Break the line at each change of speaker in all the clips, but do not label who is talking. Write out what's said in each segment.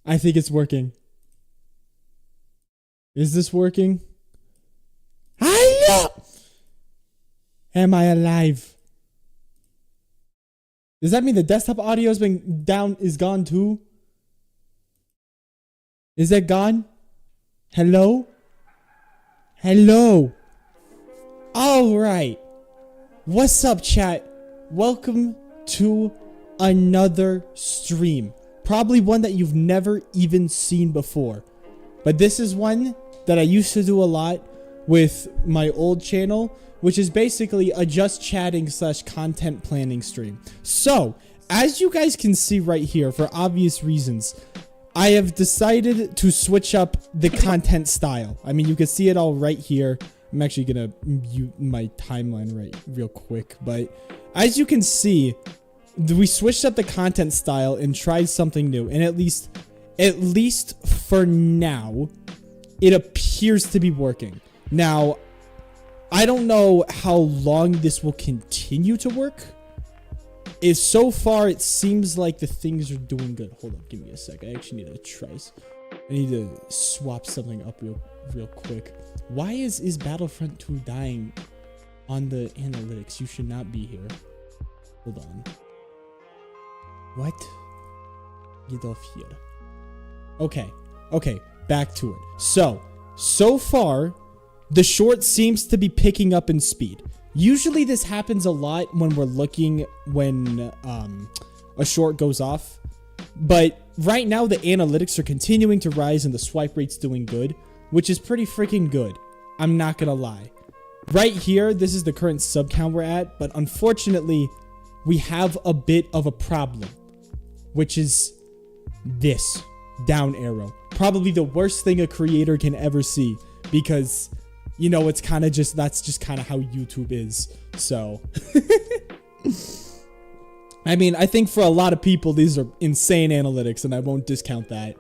I think it's working. Is this working? Hiya! Am I alive? Does that mean the desktop audio has been down, is gone too? Is that gone? Hello? Hello? Alright. What's up, chat? Welcome to another stream. Probably one that you've never even seen before. But this is one that I used to do a lot with my old channel, which is basically a just chatting / content planning stream. So, as you guys can see right here, for obvious reasons, I have decided to switch up the content style. I mean, you can see it all right here. I'm actually gonna mute my timeline real quick, but as you can see, we switched up the content style and tried something new, and at least for now, it appears to be working. Now, I don't know how long this will continue to work. So far, it seems like the things are doing good. Hold up, give me a sec. I actually need to try. I need to swap something up real quick. Why is Battlefront 2 dying on the analytics? You should not be here. Hold on. What? Get off here. Okay, back to it. So far, the short seems to be picking up in speed. Usually this happens a lot when we're looking when a short goes off. But right now the analytics are continuing to rise and the swipe rate's doing good, which is pretty freaking good. I'm not gonna lie. Right here, this is the current sub count we're at, but unfortunately, we have a bit of a problem, which is this down arrow. Probably the worst thing a creator can ever see, because you know, it's kind of just, that's just kind of how YouTube is. So, I mean, I think for a lot of people, these are insane analytics, and I won't discount that.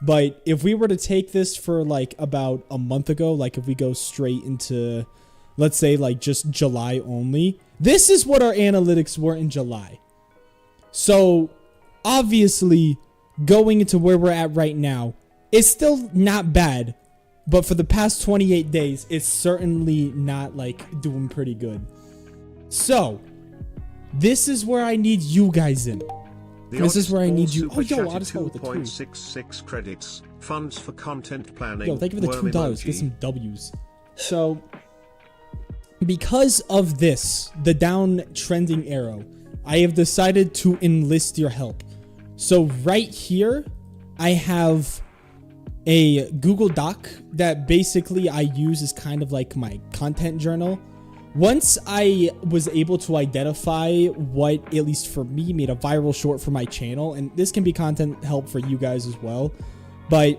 But if we were to take this for like about a month ago, like if we go straight into, let's say like just July only, this is what our analytics were in July. So, obviously, going into where we're at right now, it's still not bad. But for the past 28 days, it's certainly not like doing pretty good. So, this is where I need you guys in. This is where I need you. Oh, yo, I'll just go with the
2.66 credits. Funds for content planning.
Yo, thank you for the $2. Get some W's. So, because of this, the down trending arrow, I have decided to enlist your help. So, right here, I have a Google Doc that basically I use as kind of like my content journal. Once I was able to identify what, at least for me, made a viral short for my channel, and this can be content help for you guys as well, but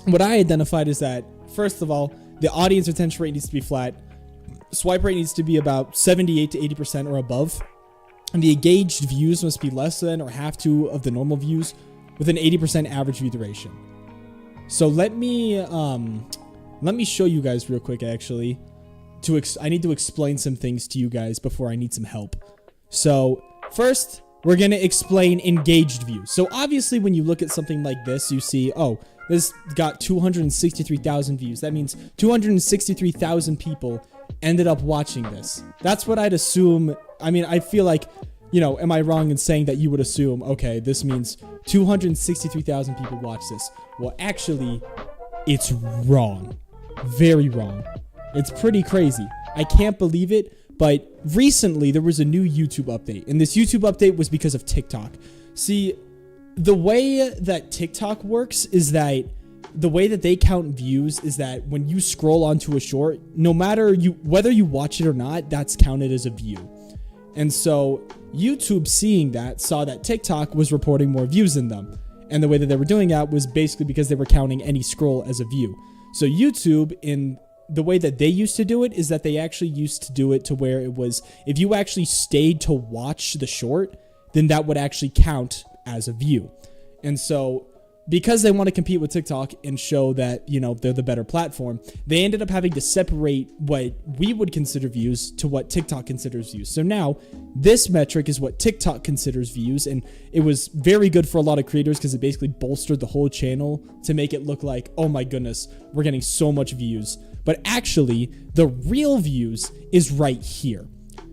what I identified is that, first of all, the audience retention rate needs to be flat, swipe rate needs to be about 78 to 80% or above, and the engaged views must be less than or half to of the normal views with an 80% average view duration. So let me show you guys real quick, actually. I need to explain some things to you guys before I need some help. So first, we're going to explain engaged views. So obviously, when you look at something like this, you see, oh, this got 263,000 views. That means 263,000 people ended up watching this. That's what I'd assume. I mean, I feel like, you know, am I wrong in saying that you would assume, okay, this means 263,000 people watch this? Well, actually, it's wrong. Very wrong. It's pretty crazy. I can't believe it, but recently there was a new YouTube update, and this YouTube update was because of TikTok. See, the way that TikTok works is that the way that they count views is that when you scroll onto a short, no matter whether you watch it or not, that's counted as a view. And so YouTube, seeing that, saw that TikTok was reporting more views than them. And the way that they were doing that was basically because they were counting any scroll as a view. So YouTube, in the way that they used to do it, is that they actually used to do it to where it was, if you actually stayed to watch the short, then that would actually count as a view. And so because they want to compete with TikTok and show that, you know, they're the better platform, they ended up having to separate what we would consider views to what TikTok considers views. So now this metric is what TikTok considers views, and it was very good for a lot of creators because it basically bolstered the whole channel to make it look like, oh my goodness, we're getting so much views. But actually, the real views is right here.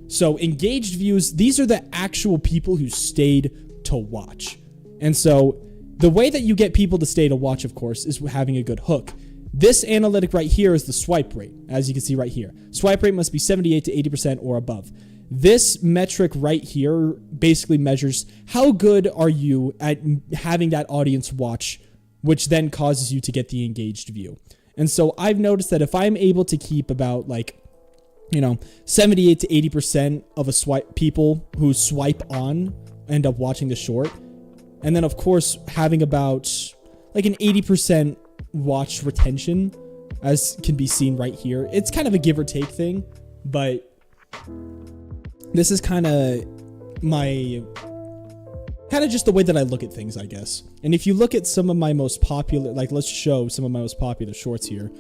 So engaged views, these are the actual people who stayed to watch. And so the way that you get people to stay to watch, of course, is having a good hook. This analytic right here is the swipe rate, as you can see right here. Swipe rate must be 78 to 80% or above. This metric right here basically measures how good are you at having that audience watch, which then causes you to get the engaged view. And so I've noticed that if I'm able to keep about like, you know, 78 to 80% of a swipe people who swipe on end up watching the short, and then, of course, having about like an 80% watch retention, as can be seen right here. It's kind of a give or take thing, but this is kind of just the way that I look at things, I guess. And if you look at some of my most popular, like let's show some of my most popular shorts here.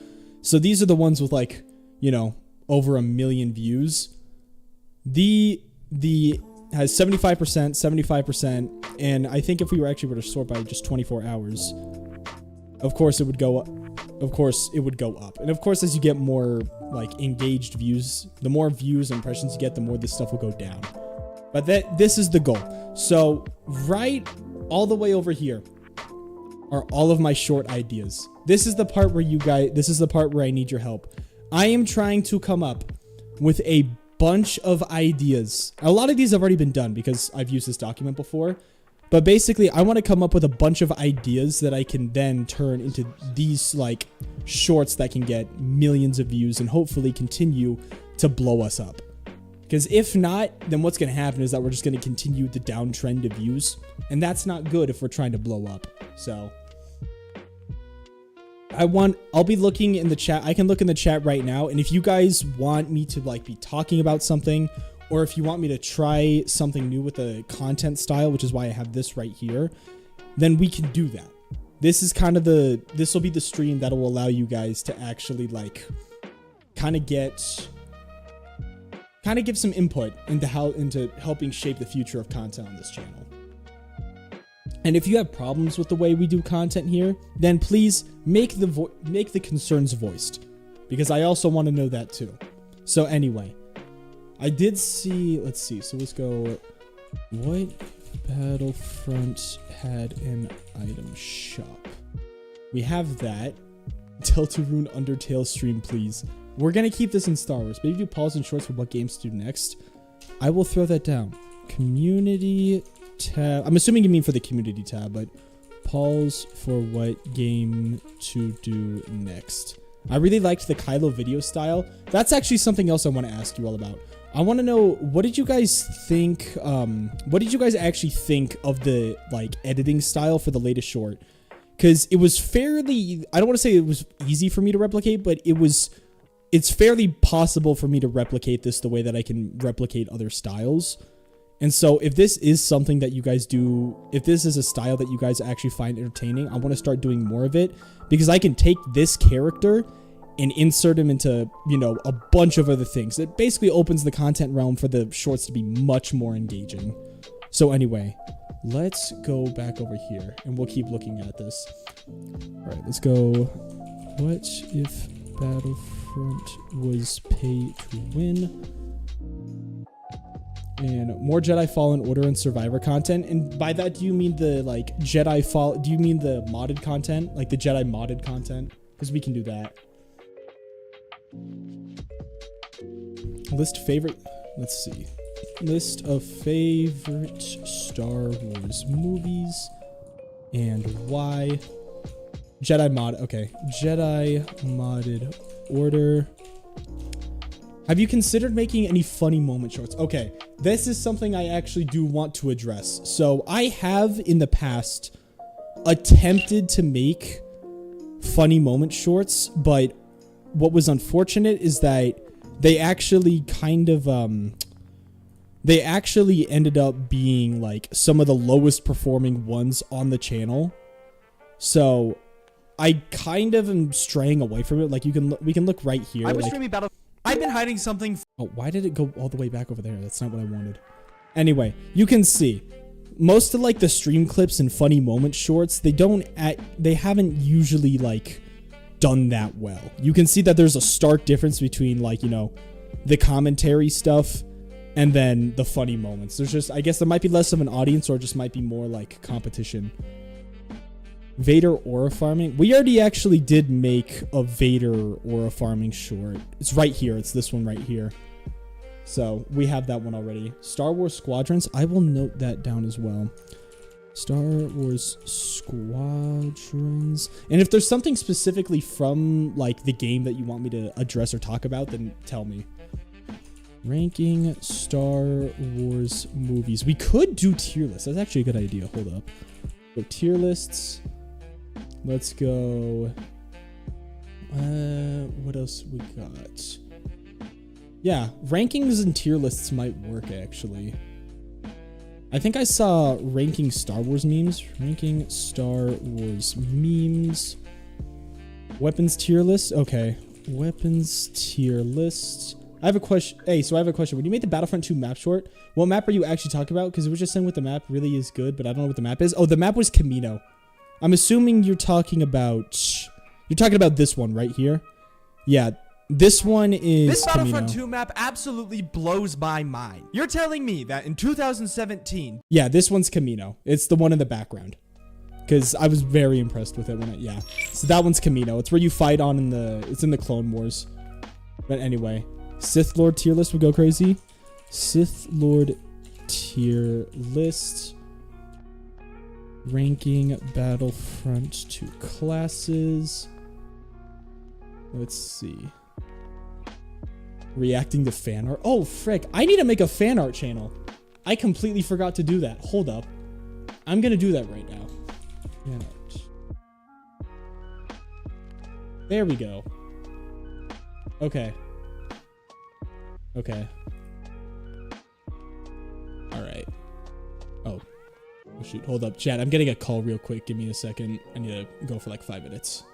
So these are the ones with like, you know, over 1 million views. The has 75%, 75%, and I think if we were actually were to sort by just 24 hours, of course it would go up. Of course it would go up. And of course, as you get more like engaged views, the more views and impressions you get, the more this stuff will go down. But this is the goal. So right all the way over here are all of my short ideas. This is the part where this is the part where I need your help. I am trying to come up with a bunch of ideas. A lot of these have already been done because I've used this document before, but basically I want to come up with a bunch of ideas that I can then turn into these like shorts that can get millions of views and hopefully continue to blow us up. Because if not, then what's going to happen is that we're just going to continue the downtrend of views, and that's not good if we're trying to blow up. So I'll be looking in the chat. I can look in the chat right now. And if you guys want me to like be talking about something, or if you want me to try something new with a content style, which is why I have this right here, then we can do that. This is kind of this will be the stream that will allow you guys to actually like kind of give some input into helping shape the future of content on this channel. And if you have problems with the way we do content here, then please make the concerns voiced, because I also want to know that too. So anyway, I did see, let's see, so let's go, what Battlefront had an item shop? We have that. Deltarune Undertale stream, please. We're going to keep this in Star Wars. Maybe do pause and shorts for what games to do next. I will throw that down. Community tab. I'm assuming you mean for the community tab, but pause for what game to do next. I really liked the Kylo video style. That's actually something else I want to ask you all about. I want to know, what did you guys think? What did you guys actually think of the like editing style for the latest short? Because it was fairly, I don't want to say it was easy for me to replicate, but it's fairly possible for me to replicate this the way that I can replicate other styles. And so if this is something that you guys do, if this is a style that you guys actually find entertaining, I want to start doing more of it, because I can take this character and insert him into, you know, a bunch of other things. It basically opens the content realm for the shorts to be much more engaging. So anyway, let's go back over here and we'll keep looking at this. All right, let's go. What if Battlefront was pay to win? And more Jedi Fallen Order and Survivor content. And by that, do you mean the like do you mean the modded content? Like the Jedi modded content? Because we can do that. List favorite, let's see. List of favorite Star Wars movies and why. Jedi mod, okay. Jedi modded order. Have you considered making any funny moment shorts? Okay, this is something I actually do want to address. So I have in the past attempted to make funny moment shorts, but what was unfortunate is that they actually kind of, they actually ended up being like some of the lowest performing ones on the channel. So I kind of am straying away from it. Like we can look right here.
I was
like,
streaming Battle. I've been hiding something.
Oh, why did it go all the way back over there? That's not what I wanted. Anyway, you can see most of like the stream clips and funny moment shorts, they haven't usually like done that well. You can see that there's a stark difference between like, you know, the commentary stuff and then the funny moments. There's just, I guess there might be less of an audience, or it just might be more like competition. Vader aura farming. We already actually did make a Vader aura farming short. It's right here. It's this one right here. So we have that one already. Star Wars Squadrons. I will note that down as well. Star Wars Squadrons. And if there's something specifically from like the game that you want me to address or talk about, then tell me. Ranking Star Wars movies. We could do tier lists. That's actually a good idea. Hold up. So tier lists. Let's go. What else we got? Yeah, rankings and tier lists might work actually. I think I saw ranking Star Wars memes. Ranking Star Wars memes. Weapons tier list. Okay. Weapons tier list. I have a question. Hey, so I have a question. When you made the Battlefront 2 map short, what map are you actually talking about? Because it was just saying what the map really is good, but I don't know what the map is. Oh, the map was Camino. I'm assuming you're talking about this one right here. Yeah, this one is
This Battlefront
Camino.
2 map absolutely blows my mind. You're telling me that in 2017...
Yeah, this one's Camino. It's the one in the background. Because I was very impressed with it when yeah. So that one's Camino. It's where you fight on it's in the Clone Wars. But anyway, Sith Lord tier list would go crazy. Sith Lord tier list. Ranking Battlefront 2 classes. Let's see. Reacting to fan art. Oh, frick. I need to make a fan art channel. I completely forgot to do that. Hold up. I'm going to do that right now. Fan art. There we go. Okay. Okay. All right. Oh. Oh, shoot. Hold up. Chat, I'm getting a call real quick. Give me a second. I need to go for like 5 minutes.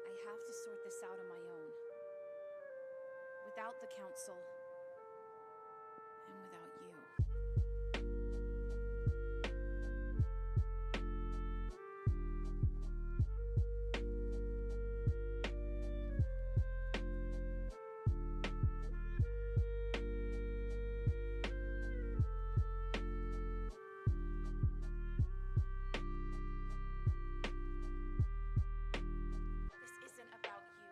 I have to sort this out on my own. Without the council. And without you. This isn't about you.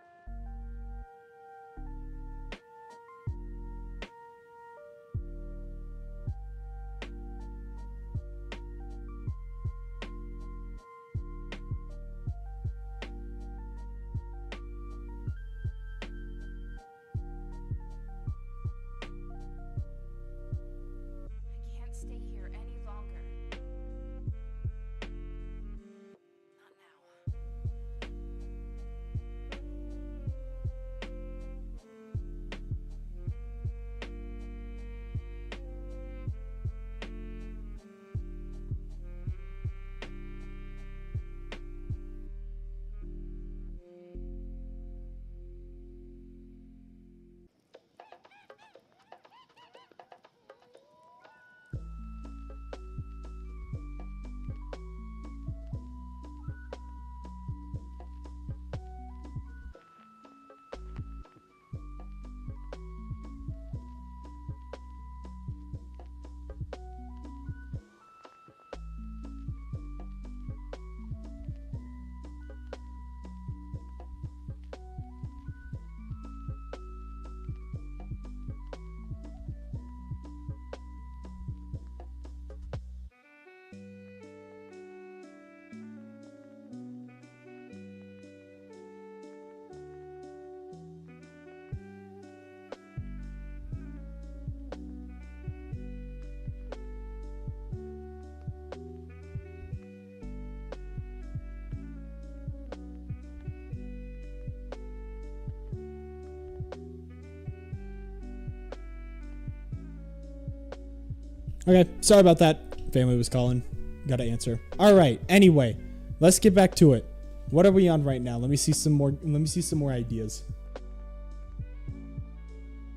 Okay, sorry about that. Family was calling. Gotta answer. All right. Anyway, let's get back to it. What are we on right now? Let me see some more. Let me see some more ideas.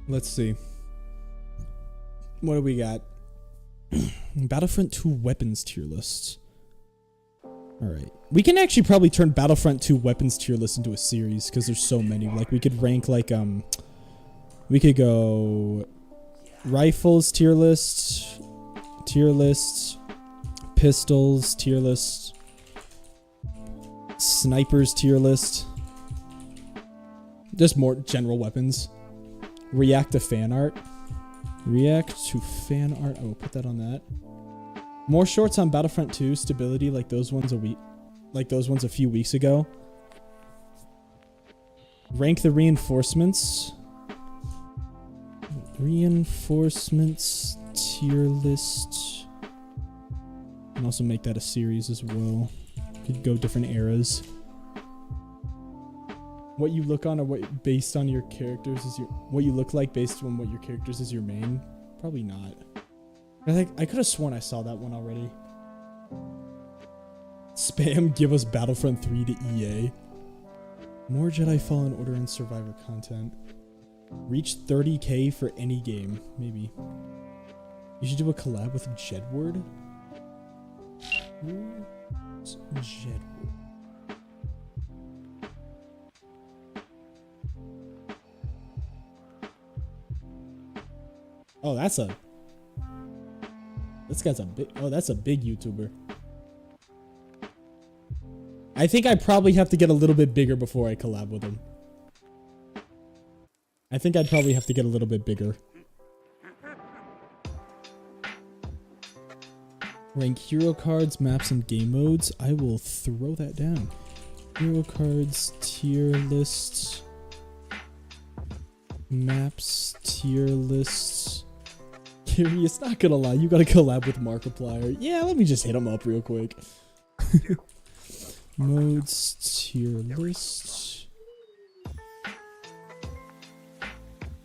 Let's see. What do we got? Battlefront 2 weapons tier lists. All right. We can actually probably turn Battlefront 2 weapons tier list into a series because there's so many. Like we could rank like we could go rifles tier list, pistols tier list, snipers tier list. Just more general weapons. React to fan art. React to fan art. Oh, put that on that. More shorts on Battlefront 2 stability like those ones a few weeks ago. Rank the reinforcements. Reinforcements tier list. And also make that a series as well. Could go different eras. What you look on or what based on your characters is your what you look like based on what your characters is your main? Probably not. I could have sworn I saw that one already. Spam give us Battlefront 3 to EA. More Jedi Fallen Order and Survivor content. Reach 30k for any game. Maybe. You should do a collab with Jedward. Who's Jedward? Oh, this guy's a big, that's a big YouTuber. I think I probably have to get a little bit bigger before I collab with him. I think I'd probably have to get a little bit bigger. Rank hero cards, maps, and game modes. I will throw that down. Hero cards, tier lists, maps, tier lists. Garious, not gonna lie, you gotta collab with Markiplier. Yeah, let me just hit him up real quick. Modes, tier list.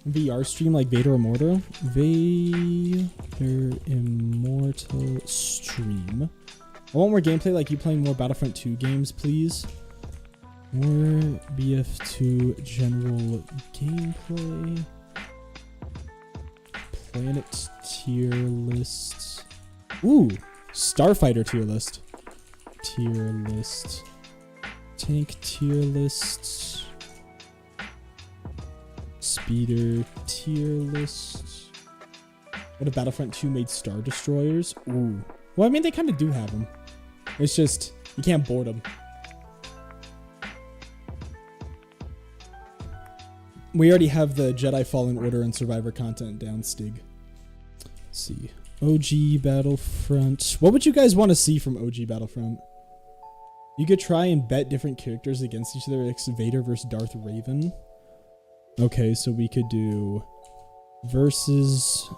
VR stream like Vader Immortal. Vader Immortal stream. I want more gameplay like you playing more Battlefront 2 games, please. More BF2 general gameplay. Planet tier list. Ooh, Starfighter tier list. Tier list. Tank tier list. Speeder tier list. What if Battlefront 2 made Star Destroyers? Ooh. Well, I mean, they kind of do have them. It's just, you can't board them. We already have the Jedi Fallen Order and Survivor content down, Stig. Let's see. OG Battlefront. What would you guys want to see from OG Battlefront? You could try and bet different characters against each other, like Vader versus Darth Raven. Okay, so we could do versus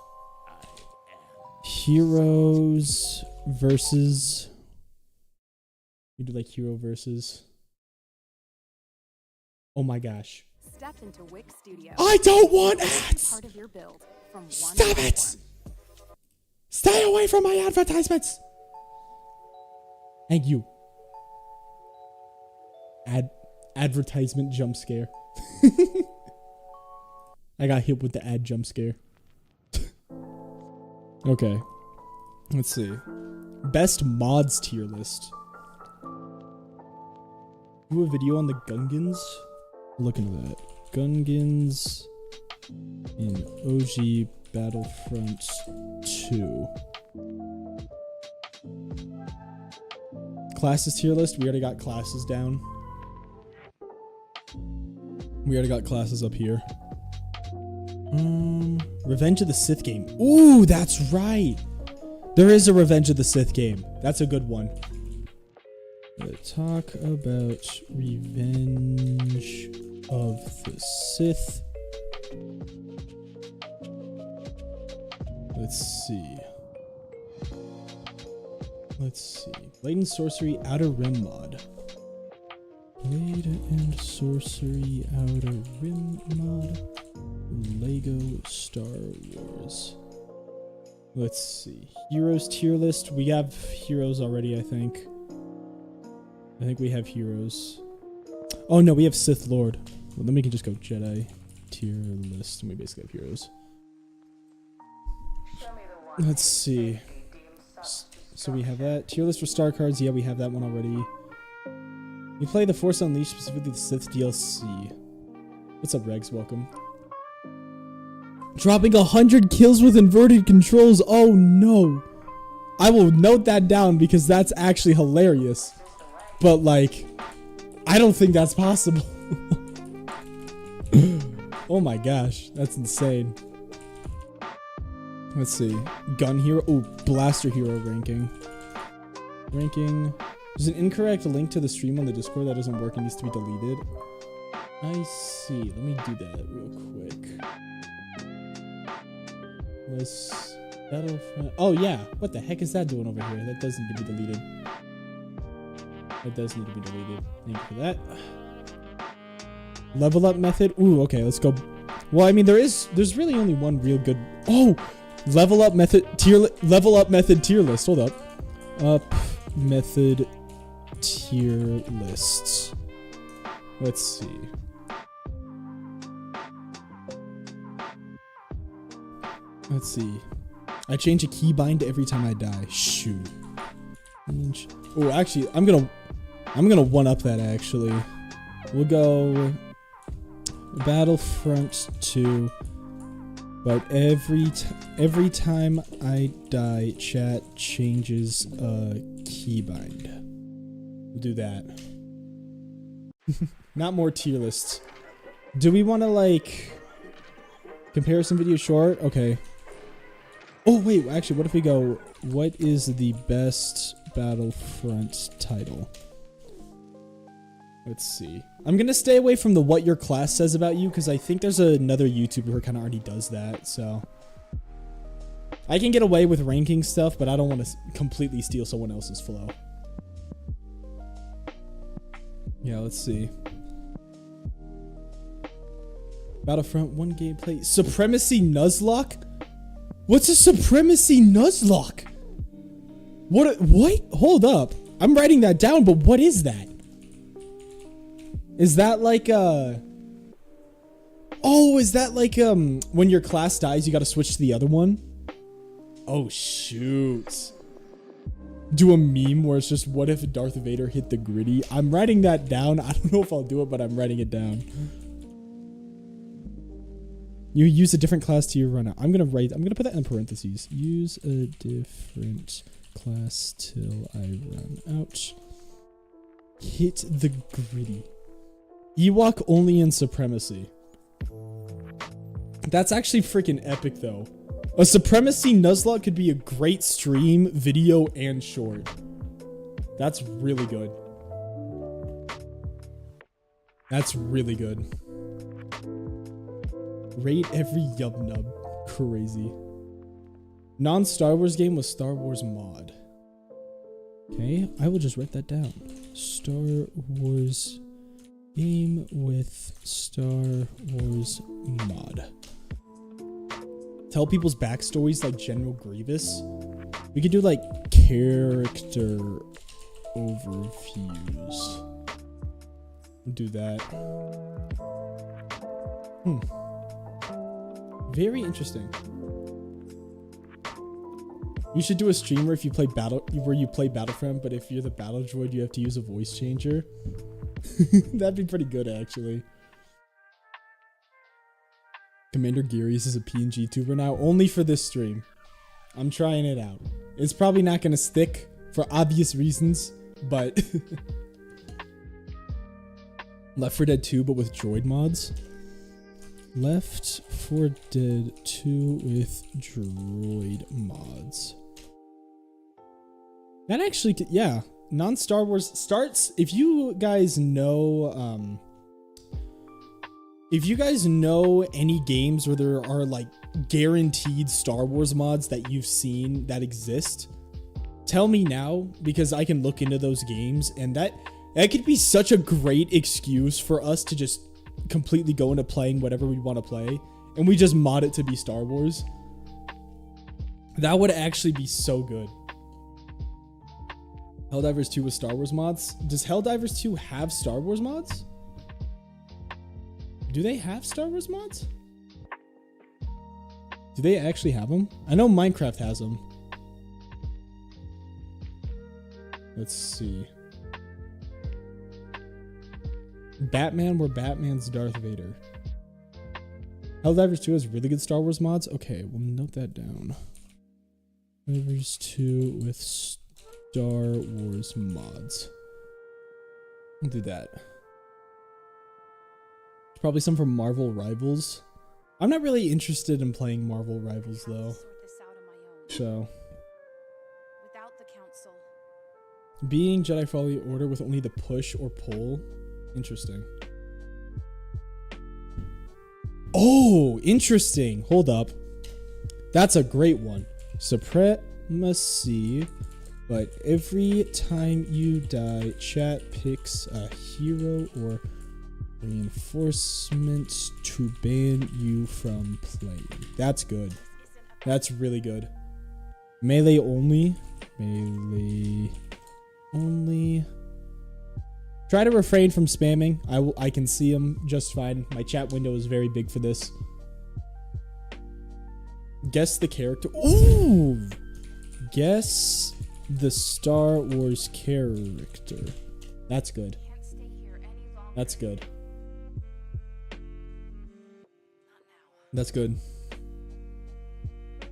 heroes versus. You do like hero versus. Oh my gosh.
Step into Wix Studio.
I don't want ads!
Part of your build from one
Stop it! Stay away from my advertisements! Thank you. Advertisement jump scare. I got hit with the ad jump scare. Okay. Let's see. Best mods tier list. Do a video on the Gungans. Look into that. Gungans in OG Battlefront 2. Classes tier list. We already got classes down. We already got classes up here. Revenge of the Sith game. Ooh, that's right. There is a Revenge of the Sith game. That's a good one. Talk about Revenge of the Sith. Let's see. Blade and Sorcery Outer Rim mod. Blade and Sorcery Outer Rim mod. Lego Star Wars. Let's see. Heroes tier list. We have heroes already, I think. I think we have heroes. Oh no, we have Sith Lord. Well, then we can just go Jedi tier list, and we basically have heroes. Let's see. So we have that. Tier list for star cards. Yeah, we have that one already. We play the Force Unleashed, specifically the Sith DLC. What's up, Regs? Welcome. Dropping 100 kills with inverted controls. Oh no. I will note that down because that's actually hilarious. But like, I don't think that's possible. Oh my gosh, that's insane. Let's see. Gun hero. Oh, blaster hero ranking. Ranking. There's an incorrect link to the stream on the Discord that doesn't work and needs to be deleted. I see. Let me do that real quick. Let's Battlefront. Oh yeah. What the heck is that doing over here? That does need to be deleted. That does need to be deleted. Thank you for that. Level up method. Ooh, okay, let's go. Well, I mean, there's really only one real good. Oh, level up method tier list. Hold up. Up method tier lists. Let's see. Let's see. I change a keybind every time I die. Shoot. Oh, actually, I'm gonna one up that actually. We'll go Battlefront 2. But every time I die, chat changes a keybind. We'll do that. Not more tier lists. Do we want to like comparison video short? Okay. Oh wait, actually, what if we go? What is the best Battlefront title? Let's see. I'm gonna stay away from the what your class says about you because I think there's another YouTuber who kind of already does that. So I can get away with ranking stuff, but I don't want to completely steal someone else's flow. Yeah, let's see. Battlefront 1 gameplay. Supremacy Nuzlocke? What's a Supremacy Nuzlocke? What? Hold up. I'm writing that down, but what is that? Is that like oh, is that like when your class dies you gotta switch to the other one? Oh shoot. Do a meme where it's just what if Darth Vader hit the gritty? I'm writing that down. I don't know if I'll do it, but I'm writing it down. You use a different class to your run out. I'm gonna put that in parentheses. Use a different class till I run out. Hit the gritty. Ewok only in Supremacy. That's actually freaking epic though. A Supremacy Nuzlocke could be a great stream, video, and short. That's really good. That's really good. Rate every yub nub. Crazy. Non-Star Wars game with Star Wars mod. Okay, I will just write that down. Star Wars game with Star Wars mod. Tell people's backstories like General Grievous. We could do like character overviews. We'll do that. Very interesting. You should do a stream where you play Battlefront, but if you're the battle droid, you have to use a voice changer. That'd be pretty good, actually. Commander Garious is a PNG tuber now, only for this stream. I'm trying it out. It's probably not going to stick for obvious reasons, but Left 4 Dead 2, but with droid mods. Left 4 Dead 2 with droid mods. That actually, yeah. Non-Star Wars starts. If you guys know, any games where there are like guaranteed Star Wars mods that you've seen that exist, tell me now because I can look into those games, and that could be such a great excuse for us to just completely go into playing whatever we want to play, and we just mod it to be Star Wars. That would actually be so good. Helldivers 2 with Star Wars mods. Does Helldivers 2 have Star Wars mods? Do they have Star Wars mods? Do they actually have them? I know Minecraft has them. Let's see. Batman, where Batman's Darth Vader. Helldivers 2 has really good Star Wars mods. Okay, we'll note that down. Helldivers 2 with Star Wars mods. We'll do that. Probably some from Marvel Rivals. I'm not really interested in playing Marvel Rivals though. So,
Without the council.
being Jedi Fallen Order with only the push or pull. Interesting. Oh, interesting. Hold up. That's a great one. Supremacy, but every time you die, chat picks a hero or reinforcement to ban you from playing. That's good. That's really good. Melee only. Melee only. Try to refrain from spamming. I can see them just fine. My chat window is very big for this. Guess the character. Ooh! Guess the Star Wars character. That's good.
Can't stay here any longer.
That's good.
Not now.
That's good.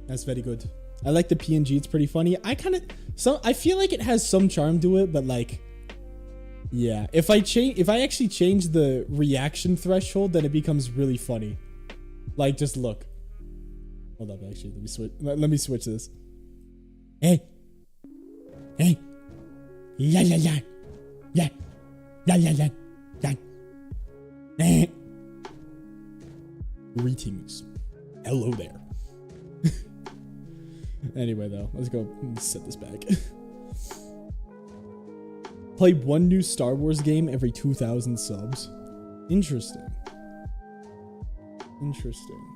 That's very good. I like the PNG. It's pretty funny. I feel like it has some charm to it, but like, yeah. If I actually change the reaction threshold, then it becomes really funny. Like, just look. Hold up, actually, let me switch this. Hey. Hey. Yeah, yeah, yeah. Yeah. Yeah, yeah, yeah. Yeah. Eh. Greetings. Hello there. Anyway, though, let's go set this back. Play one new Star Wars game every 2,000 subs. Interesting. Interesting.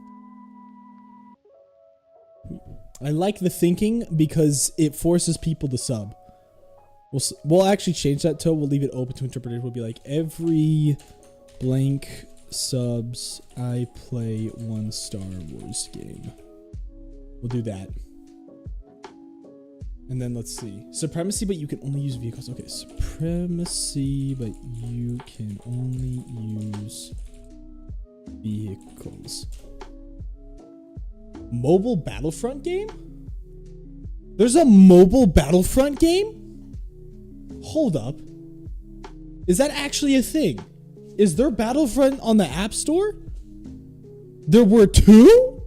I like the thinking because it forces people to sub. We'll actually change that to, we'll leave it open to interpretation. We'll be like, every blank subs, I play one Star Wars game. We'll do that. And then let's see. Supremacy, but you can only use vehicles. Okay, supremacy, but you can only use vehicles. Mobile Battlefront game? There's a mobile Battlefront game? Hold up. Is that actually a thing? Is there Battlefront on the App Store? There were two?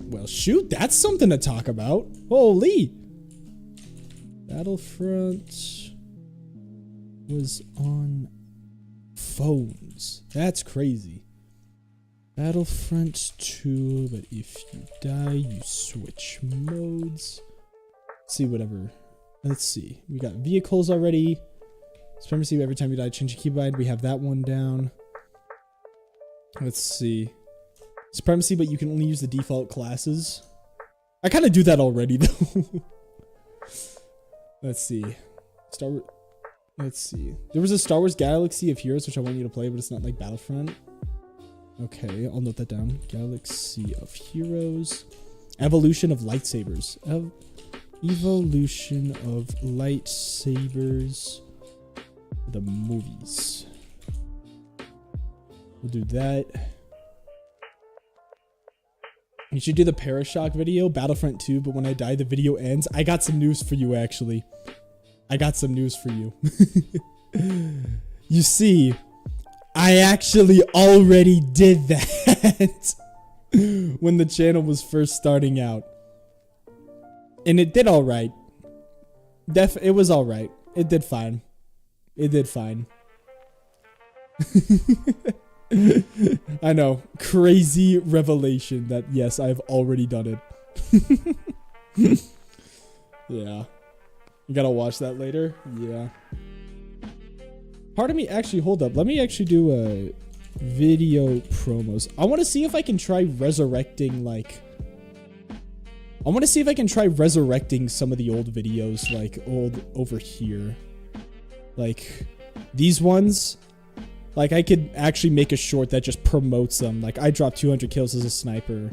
Well, shoot, that's something to talk about. Holy. Battlefront was on phones. That's crazy. Battlefront 2, but if you die, you switch modes. Let's see, whatever. Let's see. We got vehicles already. Supremacy, every time you die, change your keybind. We have that one down. Let's see. Supremacy, but you can only use the default classes. I kind of do that already, though. Let's see. Let's see. There was a Star Wars Galaxy of Heroes, which I want you to play, but it's not like Battlefront. Okay, I'll note that down. Galaxy of Heroes. Evolution of Lightsabers. Evolution of Lightsabers. The movies. We'll do that. You should do the Parashock video, Battlefront 2, but when I die, the video ends. I got some news for you, actually. I got some news for you. You see, I actually already did that when the channel was first starting out. And it did alright. It was alright. It did fine. It did fine. I know. Crazy revelation that, yes, I've already done it. Yeah. You gotta watch that later? Yeah. Part of me, actually, hold up. Let me actually do a video promos. I want to see if I can try resurrecting, like, I want to see if I can try resurrecting some of the old videos, like old over here. Like these ones. Like I could actually make a short that just promotes them. Like I dropped 200 kills as a sniper.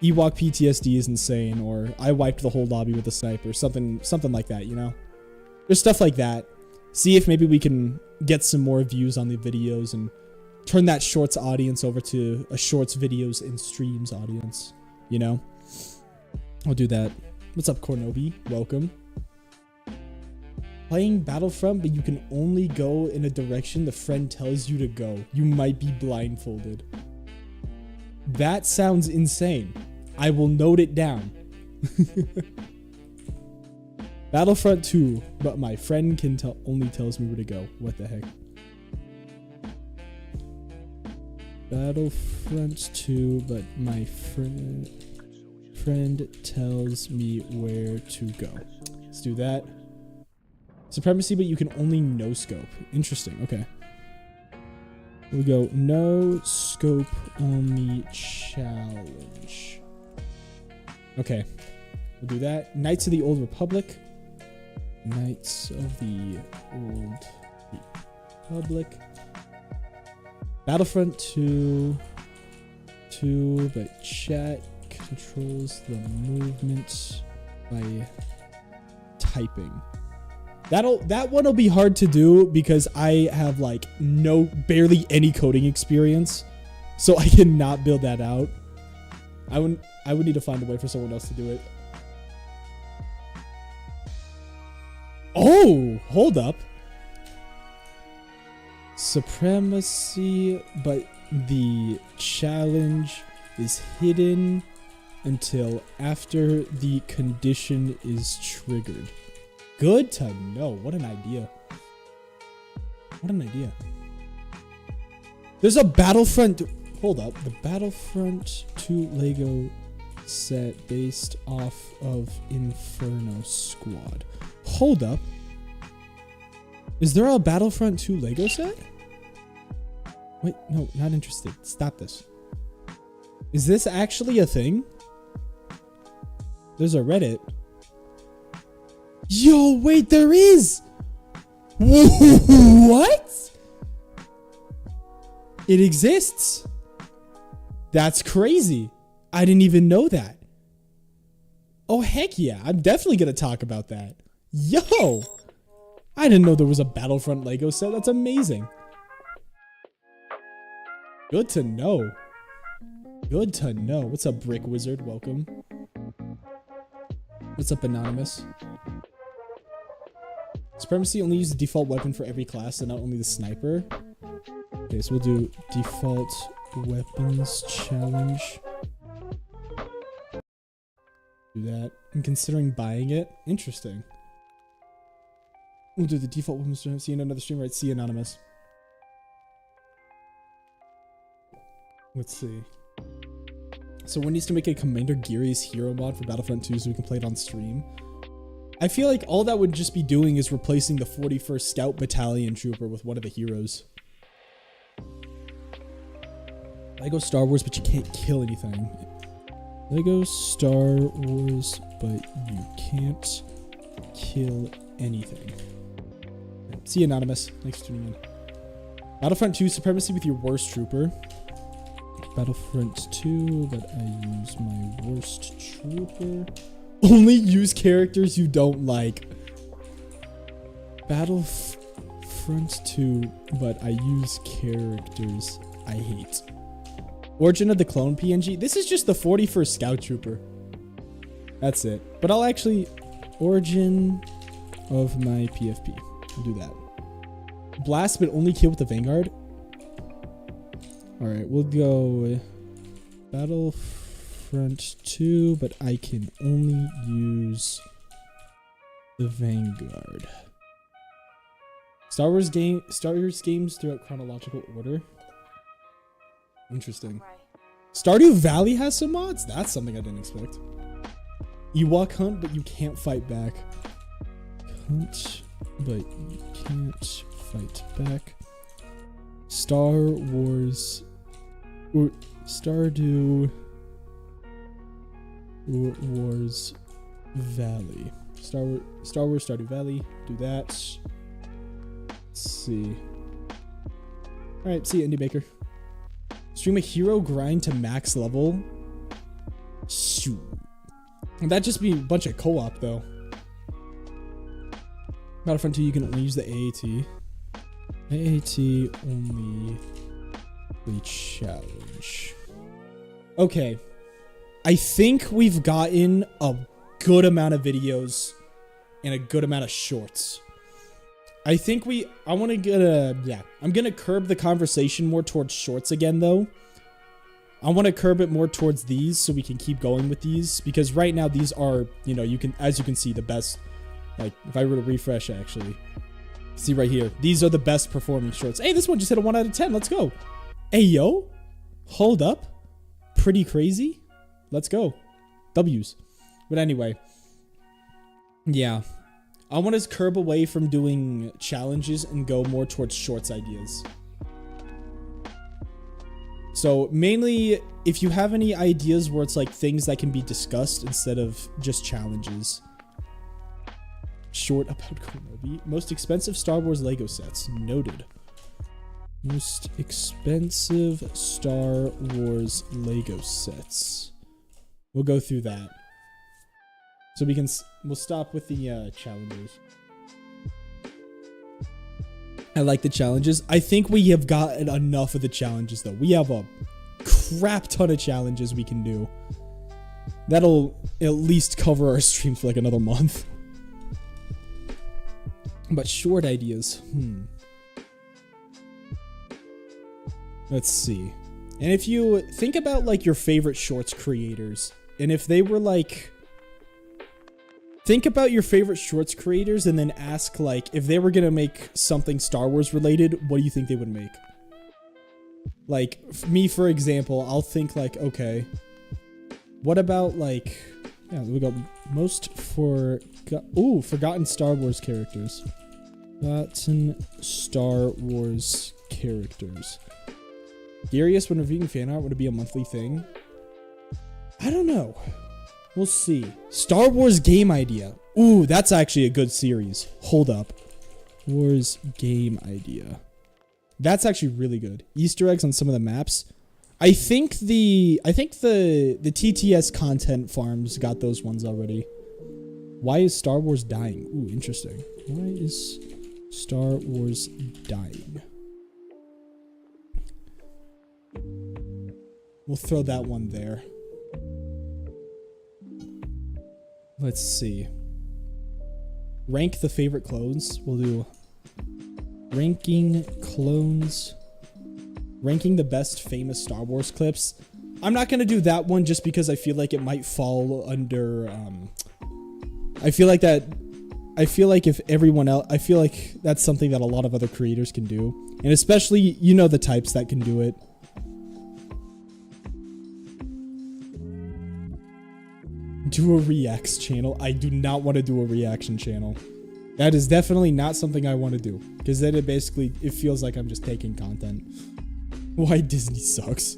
Ewok PTSD is insane. Or I wiped the whole lobby with a sniper. Something like that, you know? There's stuff like that. See if maybe we can get some more views on the videos and turn that shorts audience over to a shorts videos and streams audience, you know? I'll do that. What's up, Cornobi? Welcome. Playing Battlefront, but you can only go in a direction the friend tells you to go. You might be blindfolded. That sounds insane. I will note it down. Battlefront 2, but my friend can only tells me where to go. What the heck? Battlefront 2, but my friend tells me where to go. Let's do that. Supremacy, but you can only no scope. Interesting. Okay. We go no scope only challenge. Okay. We'll do that. Knights of the Old Republic. Knights of the Old Republic. Battlefront 2, but chat controls the movement by typing. That one will be hard to do because I have like barely any coding experience, so I cannot build that out. I would need to find a way for someone else to do it. Oh, hold up. Supremacy, but the challenge is hidden until after the condition is triggered. Good to know. What an idea. What an idea. There's a Battlefront. Hold up. The Battlefront 2 Lego set based off of Inferno Squad. Hold up. Is there a Battlefront 2 Lego set? Wait, no, not interested. Stop this. Is this actually a thing? There's a Reddit. Yo, wait, there is! What? It exists. That's crazy. I didn't even know that. Oh, heck yeah. I'm definitely going to talk about that. Yo! I didn't know there was a Battlefront Lego set. That's amazing. Good to know. Good to know. What's up, Brick Wizard? Welcome. What's up, Anonymous? Supremacy only use the default weapon for every class and not only the sniper. Okay, so we'll do default weapons challenge. Do that. I'm considering buying it. Interesting. We'll do the default weapons challenge. See you in another stream, right? See you, Anonymous. Let's see. Someone needs to make a Commander Garious hero mod for Battlefront 2 so we can play it on stream. I feel like all that would just be doing is replacing the 41st Scout Battalion Trooper with one of the heroes. Lego Star Wars, but you can't kill anything. Lego Star Wars, but you can't kill anything. See you, Anonymous. Thanks for tuning in. Battlefront 2 Supremacy with your worst trooper. Battlefront 2, but I use my worst trooper. Only use characters you don't like. Battlefront 2, but I use characters I hate. Origin of the Clone PNG. This is just the 41st Scout Trooper. That's it. But I'll actually... Origin of my PFP. I'll do that. Blast, but only kill with the Vanguard. Alright, we'll go... Battlefront 2, but I can only use the Vanguard. Star Wars games throughout chronological order. Interesting. Stardew Valley has some mods? That's something I didn't expect. Ewok hunt, but you can't fight back. Hunt, but you can't fight back. Star Wars... Or Stardew Wars Valley. Star Wars Stardew Valley. Do that. Let's see. All right, see you, Indie Maker. Stream a hero grind to max level. Shoot. That'd just be a bunch of co-op though. Battlefront 2, you can only use the AAT. AAT only the challenge. Okay. I think we've gotten a good amount of videos and a good amount of shorts. I think I'm gonna curb the conversation more towards shorts again though. I want to curb it more towards these so we can keep going with these, because right now these are, you know, as you can see, the best. Like if I were to refresh, actually see right here, these are the best performing shorts. Hey, this one just hit a 1 out of 10. Let's go. Hey yo, hold up, pretty crazy. Let's go. W's. But anyway, yeah, I want to curb away from doing challenges and go more towards shorts ideas. So mainly, if you have any ideas where it's like things that can be discussed instead of just challenges. Short about Kenobi. Most expensive Star Wars Lego sets. Noted. Most expensive Star Wars Lego sets. We'll go through that. So we'll stop with the challenges. I like the challenges. I think we have gotten enough of the challenges though. We have a crap ton of challenges we can do. That'll at least cover our stream for like another month. But short ideas. Let's see. And if you think about like your favorite shorts creators, and if they were like, think about your favorite shorts creators and then ask like, if they were gonna make something Star Wars related, what do you think they would make? Like me, for example, I'll think like, okay, what about like, yeah, we got most forgotten Star Wars characters. Forgotten Star Wars characters. Garious, when reviewing fan art, would it be a monthly thing? I don't know. We'll see. Star Wars game idea. Ooh, that's actually a good series. Hold up. Wars game idea. That's actually really good. Easter eggs on some of the maps. I think the TTS content farms got those ones already. Why is Star Wars dying? Ooh, interesting. Why is Star Wars dying? We'll throw that one there. Let's see. Rank the favorite clones. We'll do ranking clones. Ranking the best famous Star Wars clips. I'm not going to do that one just because I feel like it might fall under... I feel like if everyone else... I feel like that's something that a lot of other creators can do. And especially, you know, the types that can do it. Do a reacts channel. I do not want to do a reaction channel. That is definitely not something I want to do. Because then it feels like I'm just taking content. Why Disney sucks.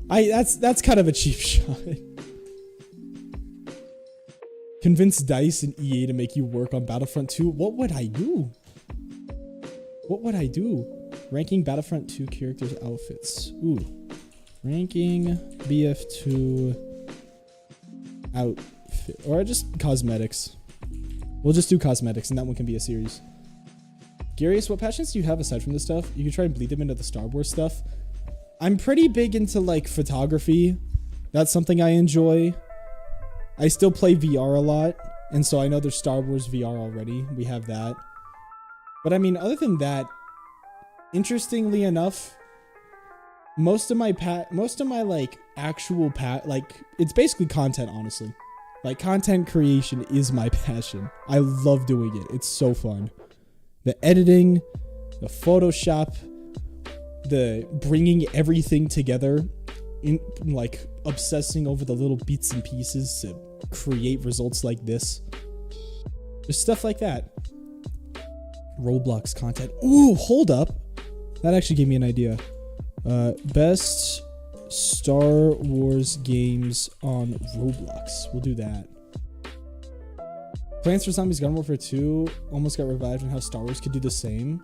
That's kind of a cheap shot. Convince DICE and EA to make you work on Battlefront 2. What would I do? What would I do? Ranking Battlefront 2 characters' outfits. Ooh. Ranking BF2 outfit. Or just cosmetics. We'll just do cosmetics and that one can be a series. Garious, what passions do you have aside from this stuff? You can try and bleed them into the Star Wars stuff. I'm pretty big into like photography. That's something I enjoy. I still play VR a lot. And so I know there's Star Wars VR already. We have that. But I mean, other than that, interestingly enough, most of my like actual like it's basically content, honestly. Like content creation is my passion. I love doing it. It's so fun. The editing, the Photoshop, the bringing everything together, in like obsessing over the little bits and pieces to create results like this. Just stuff like that. Roblox content. Ooh, hold up. That actually gave me an idea. Best Star Wars games on Roblox. We'll do that. Plants vs. Zombies Garden Warfare 2 almost got revived, and how Star Wars could do the same.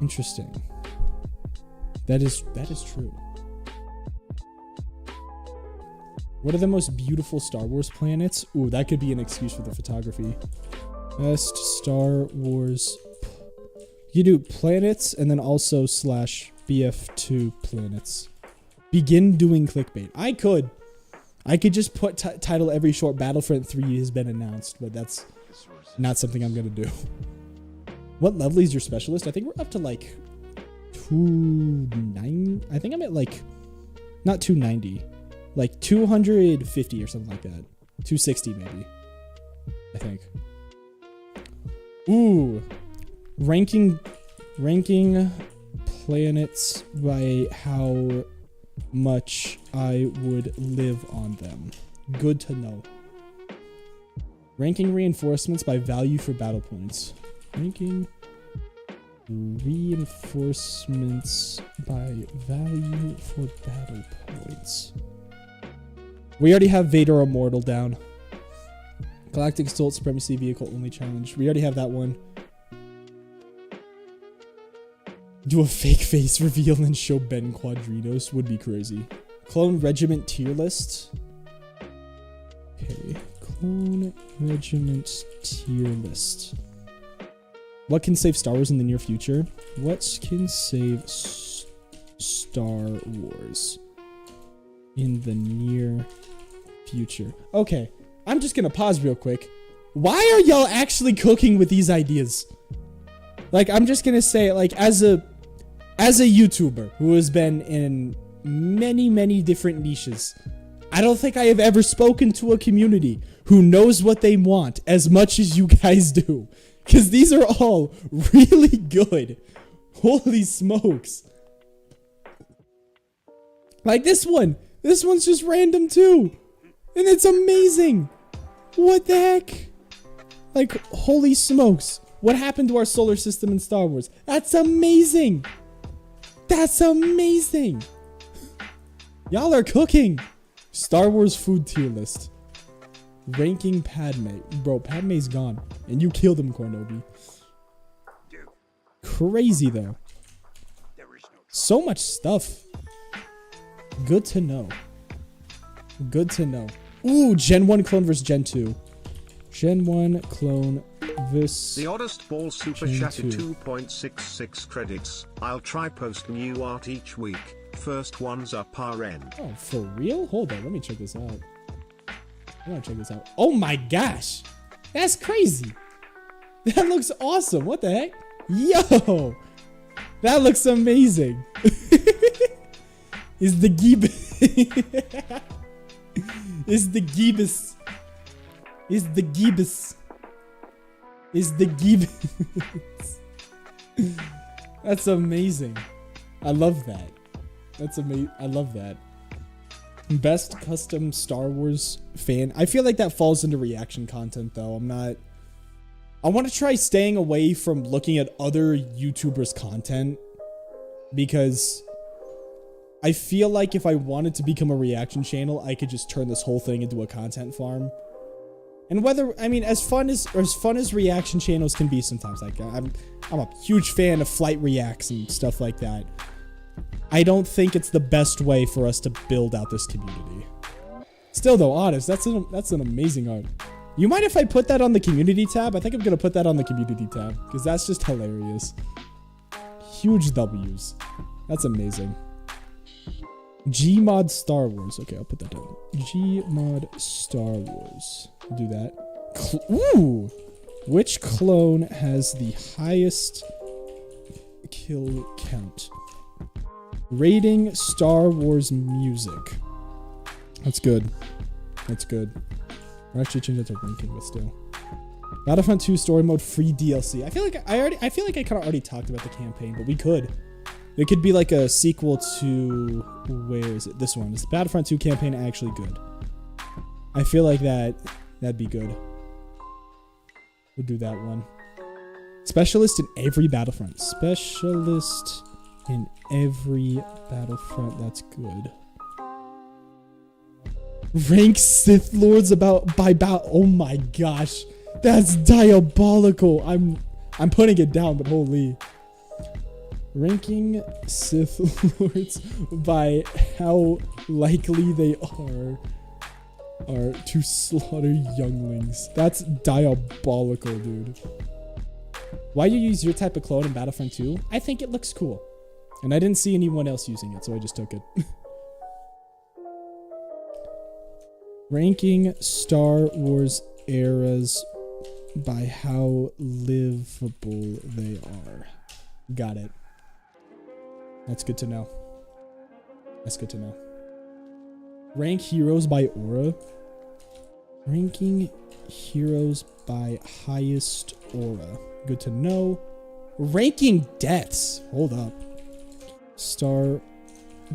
Interesting. That is true. What are the most beautiful Star Wars planets? Ooh, that could be an excuse for the photography. Best Star Wars. You do planets and then also slash BF2 planets. Begin doing clickbait. I could just put title every short Battlefront 3 has been announced, but that's not something I'm gonna do. What level is your specialist? I think we're up to like 290. I think I'm at like not 290, like 250 or something like that. 260 maybe. I think. Ooh, ranking planets by how much I would live on them. Good to know. Ranking reinforcements by value for battle points. Ranking reinforcements by value for battle points. We already have Vader Immortal down. Galactic Assault Supremacy Vehicle only challenge. We already have that one. Do a fake face reveal and show Ben Quadrinos would be crazy. Clone Regiment tier list. Okay, Clone Regiment tier list. What can save Star Wars in the near future? What can save Star Wars in the near future? Okay, I'm just gonna pause real quick. Why are y'all actually cooking with these ideas? Like, I'm just gonna say, like, as a YouTuber who has been in many different niches, I don't think I have ever spoken to a community who knows what they want as much as you guys do. Because these are all really good. Holy smokes. Like this one. This one's just random too. And it's amazing. What the heck? Like, holy smokes. What happened to our solar system in Star Wars? That's amazing. That's amazing. Y'all are cooking. Star Wars food tier list. Ranking Padme. Bro, Padme's gone. And you killed him, Cornobi. Crazy, though. So much stuff. Good to know. Good to know. Ooh, Gen 1 clone versus Gen 2. Gen 1 clone versus
The Oddest Ball Super
Gen
Chatted
2.
2.66 credits. I'll try post new art each week. First one's up RN.
Oh, for real? Hold on, let me check this out. I want to check this out. Oh my gosh. That's crazy. That looks awesome. What the heck? Yo. That looks amazing. Is the Gibbous. Is the Gibbous. Is the Gibbous. Is the Gibbous. That's amazing. I love that. That's amazing. I love that. Best custom Star Wars fan. I feel like that falls into reaction content though. I want to try staying away from looking at other YouTubers' content because I feel like if I wanted to become a reaction channel, I could just turn this whole thing into a content farm. And whether, I mean, as fun as reaction channels can be sometimes, like I'm a huge fan of Flight Reacts and stuff like that. I don't think it's the best way for us to build out this community. Still though, honest, that's an amazing art. You mind if I put that on the community tab? I think I'm gonna put that on the community tab because that's just hilarious. Huge W's. That's amazing. Gmod Star Wars. Okay, I'll put that down. Gmod Star Wars. Do that. Ooh! Which clone has the highest kill count? Rating Star Wars music. That's good. That's good. Or actually change that to ranking, but still. Battlefront 2 story mode free DLC. I feel like I kind of already talked about the campaign, but we could. It could be like a sequel to, where is it? This one. Is the Battlefront 2 campaign actually good? I feel like that'd be good. We'll do that one. Specialist in every Battlefront. Specialist in every Battlefront. That's good. Rank Sith Lords oh my gosh. That's diabolical. I'm putting it down, but holy. Ranking Sith Lords by how likely they are to slaughter younglings. That's diabolical, dude. Why you use your type of clone in Battlefront 2? I think it looks cool. And I didn't see anyone else using it, so I just took it. Ranking Star Wars eras by how livable they are. Got it. That's good to know. That's good to know. Rank heroes by aura. Ranking heroes by highest aura. Good to know. Ranking deaths. Hold up. Star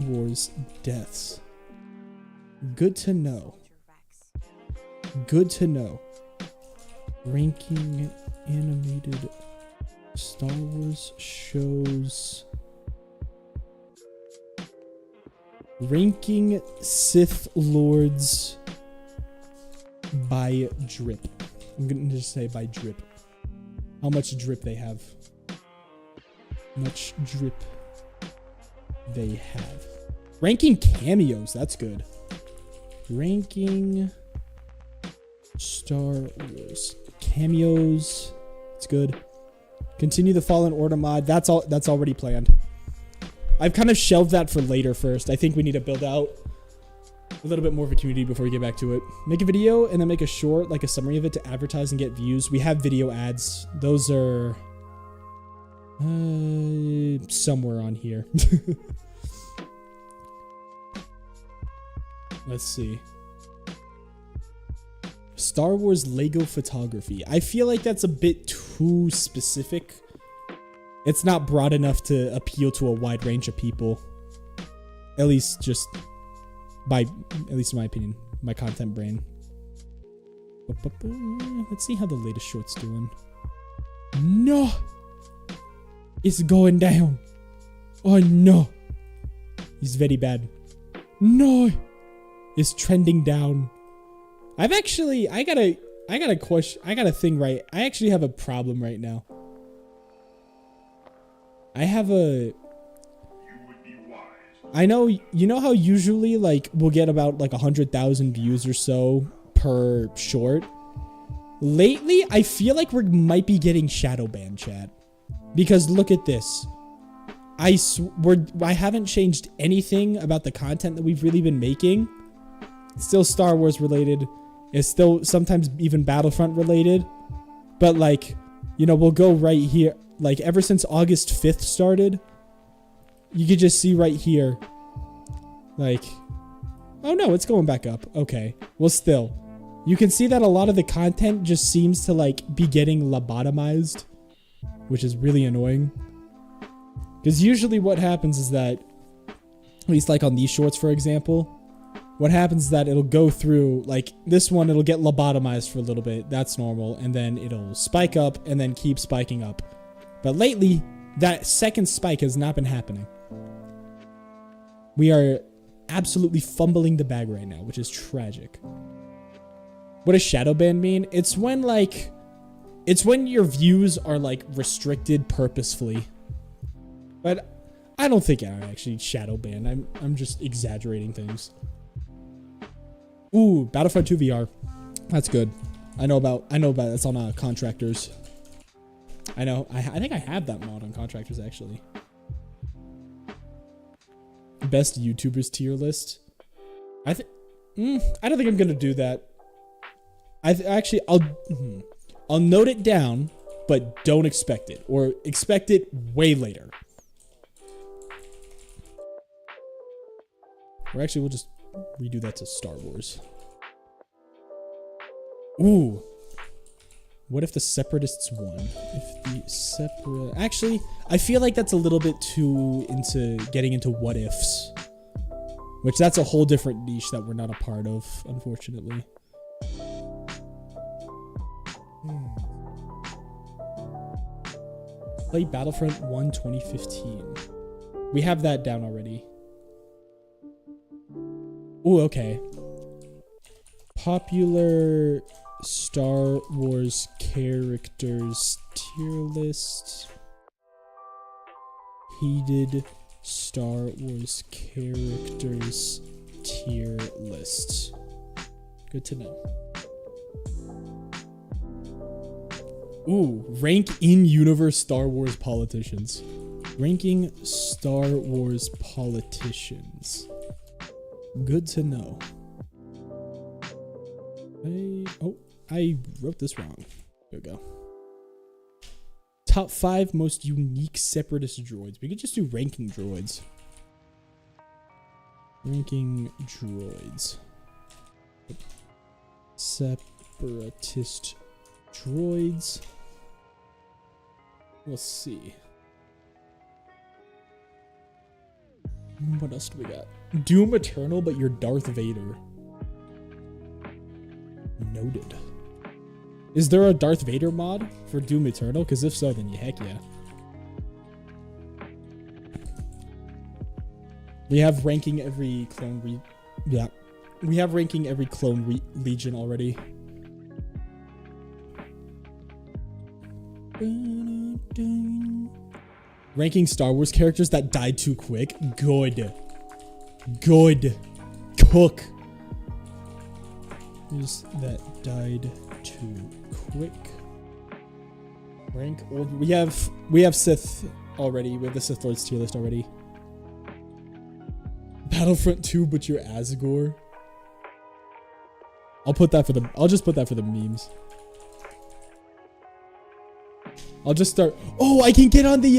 Wars deaths. Good to know. Good to know. Ranking animated Star Wars shows. Ranking Sith Lords by drip. I'm gonna just say by drip. How much drip they have. Much drip they have. Ranking cameos. That's good. Ranking Star Wars cameos. It's good. Continue the Fallen Order mod. That's all. That's already planned. I've kind of shelved that for later first. I think we need to build out a little bit more of a community before we get back to it. Make a video and then make a short, like a summary of it to advertise and get views. We have video ads. Those are somewhere on here. Let's see. Star Wars Lego photography. I feel like that's a bit too specific. It's not broad enough to appeal to a wide range of people. At least just at least in my opinion, my content brain. Let's see how the latest short's doing. No! It's going down. Oh no. It's very bad. No! It's trending down. I got a thing right. I actually have a problem right now. I know, you know how usually like we'll get about like 100,000 views or so per short? Lately, I feel like we might be getting shadow banned, chat. Because look at this. I haven't changed anything about the content that we've really been making. It's still Star Wars related. It's still sometimes even Battlefront related. But like, you know, we'll go right here. Like ever since August 5th started, you could just see right here. Like, oh no, it's going back up. Okay. Well, still, you can see that a lot of the content just seems to like be getting lobotomized, which is really annoying. Because usually what happens is that, at least like on these shorts, for example, what happens is that it'll go through, like this one, it'll get lobotomized for a little bit. That's normal. And then it'll spike up and then keep spiking up. But lately, that second spike has not been happening. We are absolutely fumbling the bag right now, which is tragic. What does shadow ban mean? It's when your views are like restricted purposefully. But I don't think I'm actually shadow banned. I'm just exaggerating things. Ooh, Battlefront 2 VR. That's good. I know about it's on Contractors. I know. I think I have that mod on Contractors actually. Best YouTubers tier list. I don't think I'm gonna do that. I'll note it down, but don't expect it, or expect it way later. Or actually, we'll just redo that to Star Wars. Ooh. What if the Separatists won? Actually, I feel like that's a little bit too into getting into what ifs. Which that's a whole different niche that we're not a part of, unfortunately. Play Battlefront 1 2015. We have that down already. Ooh, okay. Popular Star Wars characters tier list. Heated Star Wars characters tier list. Good to know. Ooh, rank in-universe Star Wars politicians. Ranking Star Wars politicians. Good to know. I wrote this wrong. There we go. Top 5 most unique separatist droids. We could just do ranking droids. Ranking droids. Separatist droids. We'll see. What else do we got? Doom Eternal, but you're Darth Vader. Noted. Is there a Darth Vader mod for Doom Eternal? Because if so, then heck yeah. We have ranking every clone we have ranking every clone legion already. Ranking Star Wars characters that died too quick. Good. Cook. That died too quick. Rank old. We have Sith already. We have the Sith Lord's tier list already. Battlefront 2, but you're Asgore. I'll just put that for the memes. I'll just start. Oh, I can get on the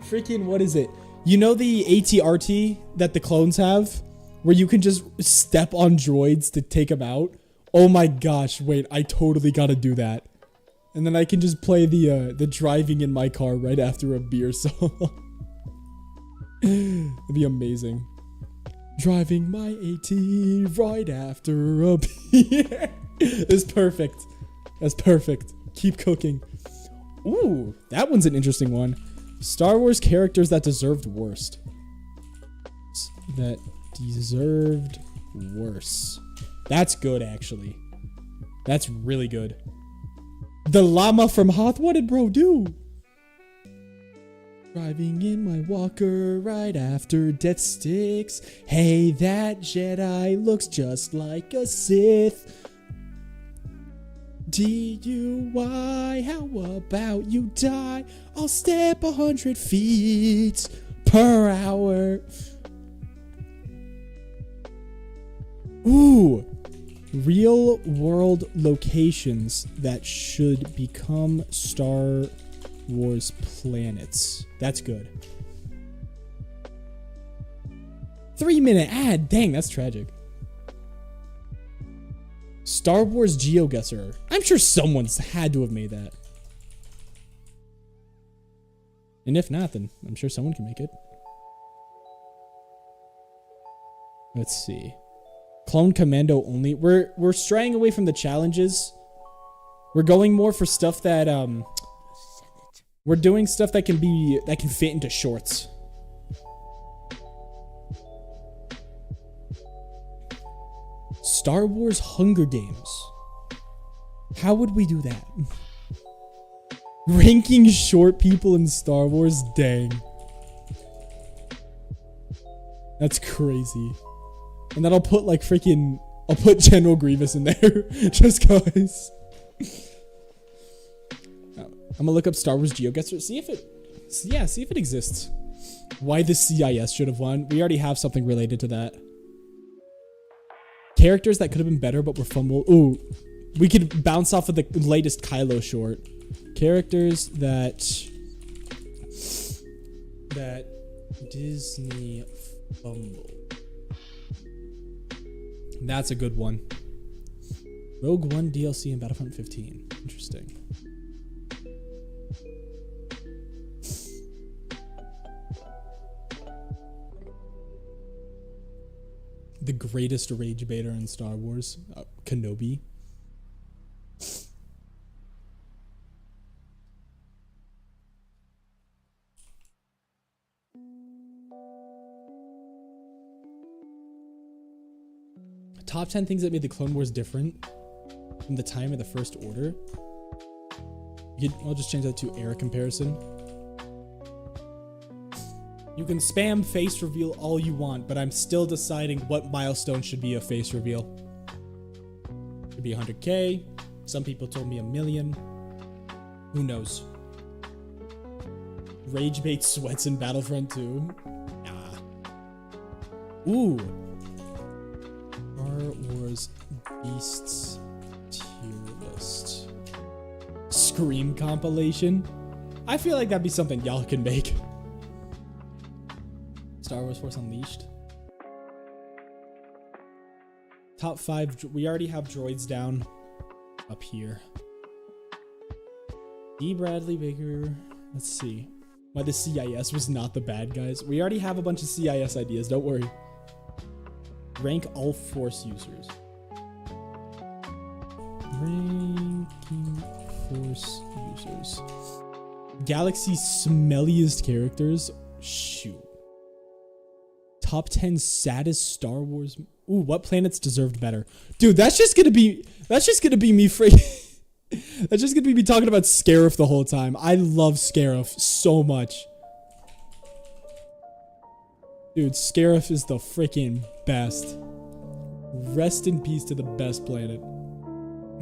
freaking, what is it? You know the ATRT that the clones have, where you can just step on droids to take them out? Oh my gosh, wait, I totally gotta do that. And then I can just play the driving in my car right after a beer song. It'd be amazing. Driving my AT right after a beer. It's perfect. That's perfect. Keep cooking. Ooh, that one's an interesting one. Star Wars characters that deserved worst. That deserved worse. That's good, actually. That's really good. The llama from Hoth. What did bro do? Driving in my walker right after death sticks. Hey, that Jedi looks just like a Sith. DUI, how about you die? I'll step 100 feet per hour. Ooh, real world locations that should become Star Wars planets. That's good. 3-minute ad. Dang, that's tragic. Star Wars GeoGuessr. I'm sure someone's had to have made that. And if not, then I'm sure someone can make it. Let's see. Clone Commando only. We're straying away from the challenges. We're going more for stuff that we're doing stuff that can fit into shorts. Star Wars Hunger Games. How would we do that? Ranking short people in Star Wars? Dang. That's crazy. And then I'll put I'll put General Grievous in there. Just cause. I'm gonna look up Star Wars GeoGuessr. See if it exists. Why the CIS should have won. We already have something related to that. Characters that could have been better but were fumbled. Ooh, we could bounce off of the latest Kylo short. Characters that Disney fumbled. That's a good one. Rogue One DLC in Battlefront 15. Interesting. The greatest rage baiter in Star Wars, Kenobi. Top 10 things that made the Clone Wars different from the time of the First Order. I'll just change that to era comparison. You can spam face reveal all you want, but I'm still deciding what milestone should be a face reveal. Could be 100K. Some people told me 1 million. Who knows? Rage bait sweats in Battlefront 2. Nah. Ooh. Star Wars Beasts tier list. Scream compilation. I feel like that'd be something y'all can make. Star Wars Force Unleashed. Top 5. We already have droids down up here. D. Bradley Baker. Let's see. Why the CIS was not the bad guys. We already have a bunch of CIS ideas. Don't worry. Rank all Force users. Ranking Force users. Galaxy's smelliest characters. Shoot. Top 10 saddest Star Wars. Ooh, what planets deserved better? Dude, that's just gonna be me freaking. That's just gonna be me talking about Scarif the whole time. I love Scarif so much. Dude, Scarif is the freaking best. Rest in peace to the best planet.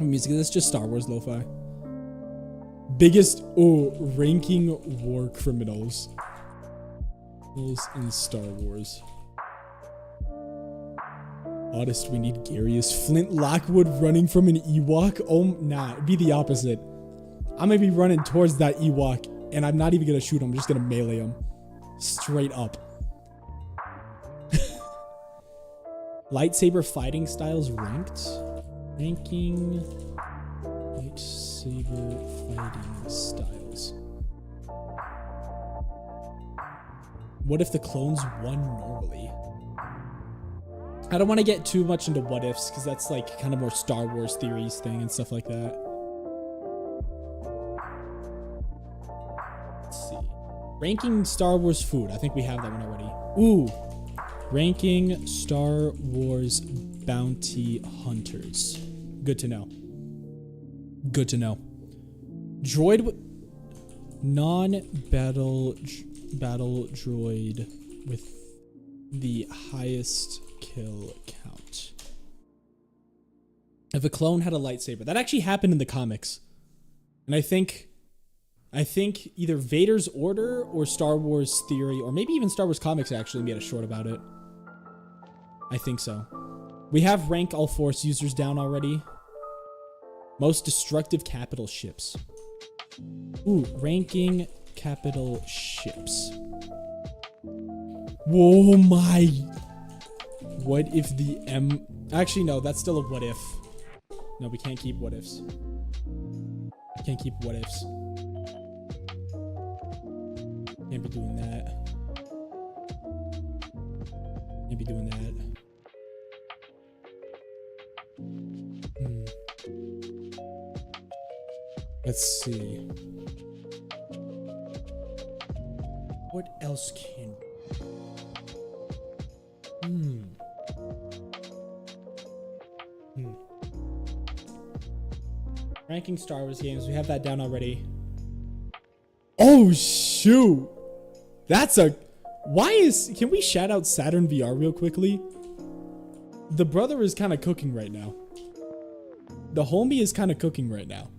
Music, that's just Star Wars lo-fi. Biggest, ranking war criminals. In Star Wars. Oddest, we need Garious. Flint Lockwood running from an Ewok? Oh, nah, it'd be the opposite. I'm gonna be running towards that Ewok, and I'm not even gonna shoot him. I'm just gonna melee him. Straight up. Lightsaber fighting styles ranked? Ranking lightsaber fighting styles. What if the clones won normally? I don't want to get too much into what ifs because that's like kind of more Star Wars theories thing and stuff like that. Let's see. Ranking Star Wars food. I think we have that one already. Ooh. Ranking Star Wars bounty hunters. Good to know. Good to know. Droid non-battle battle droid with the highest kill count. If a clone had a lightsaber. That actually happened in the comics. And I think either Vader's Order or Star Wars Theory, or maybe even Star Wars Comics actually made a short about it. I think so. We have rank all Force users down already. Most destructive capital ships. Ooh, ranking capital ships. Whoa, my. What if the M... Actually, no, that's still a what if. No, we can't keep what ifs. We can't keep what ifs. Can't be doing that. Can't be doing that. Let's see. What else can... Ranking Star Wars games. We have that down already. Oh, shoot. That's a... Why is... Can we shout out Saturn VR real quickly? The brother is kind of cooking right now. The homie is kind of cooking right now.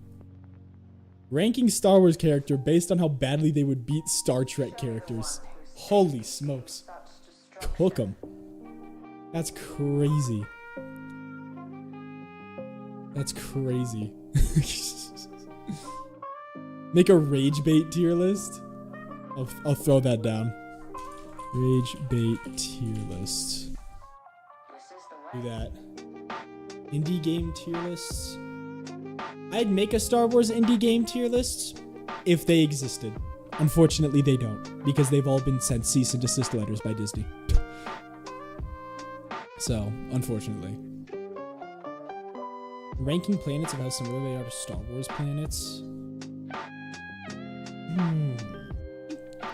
Ranking Star Wars character based on how badly they would beat Star Trek characters. Holy smokes. Cook them. That's crazy. That's crazy. Make a rage bait tier list. I'll throw that down. Rage bait tier list. Do that. Indie game tier lists. I'd make a Star Wars indie game tier list if they existed. Unfortunately, they don't, because they've all been sent cease and desist letters by Disney. So, unfortunately. Ranking planets of how similar they are to Star Wars planets.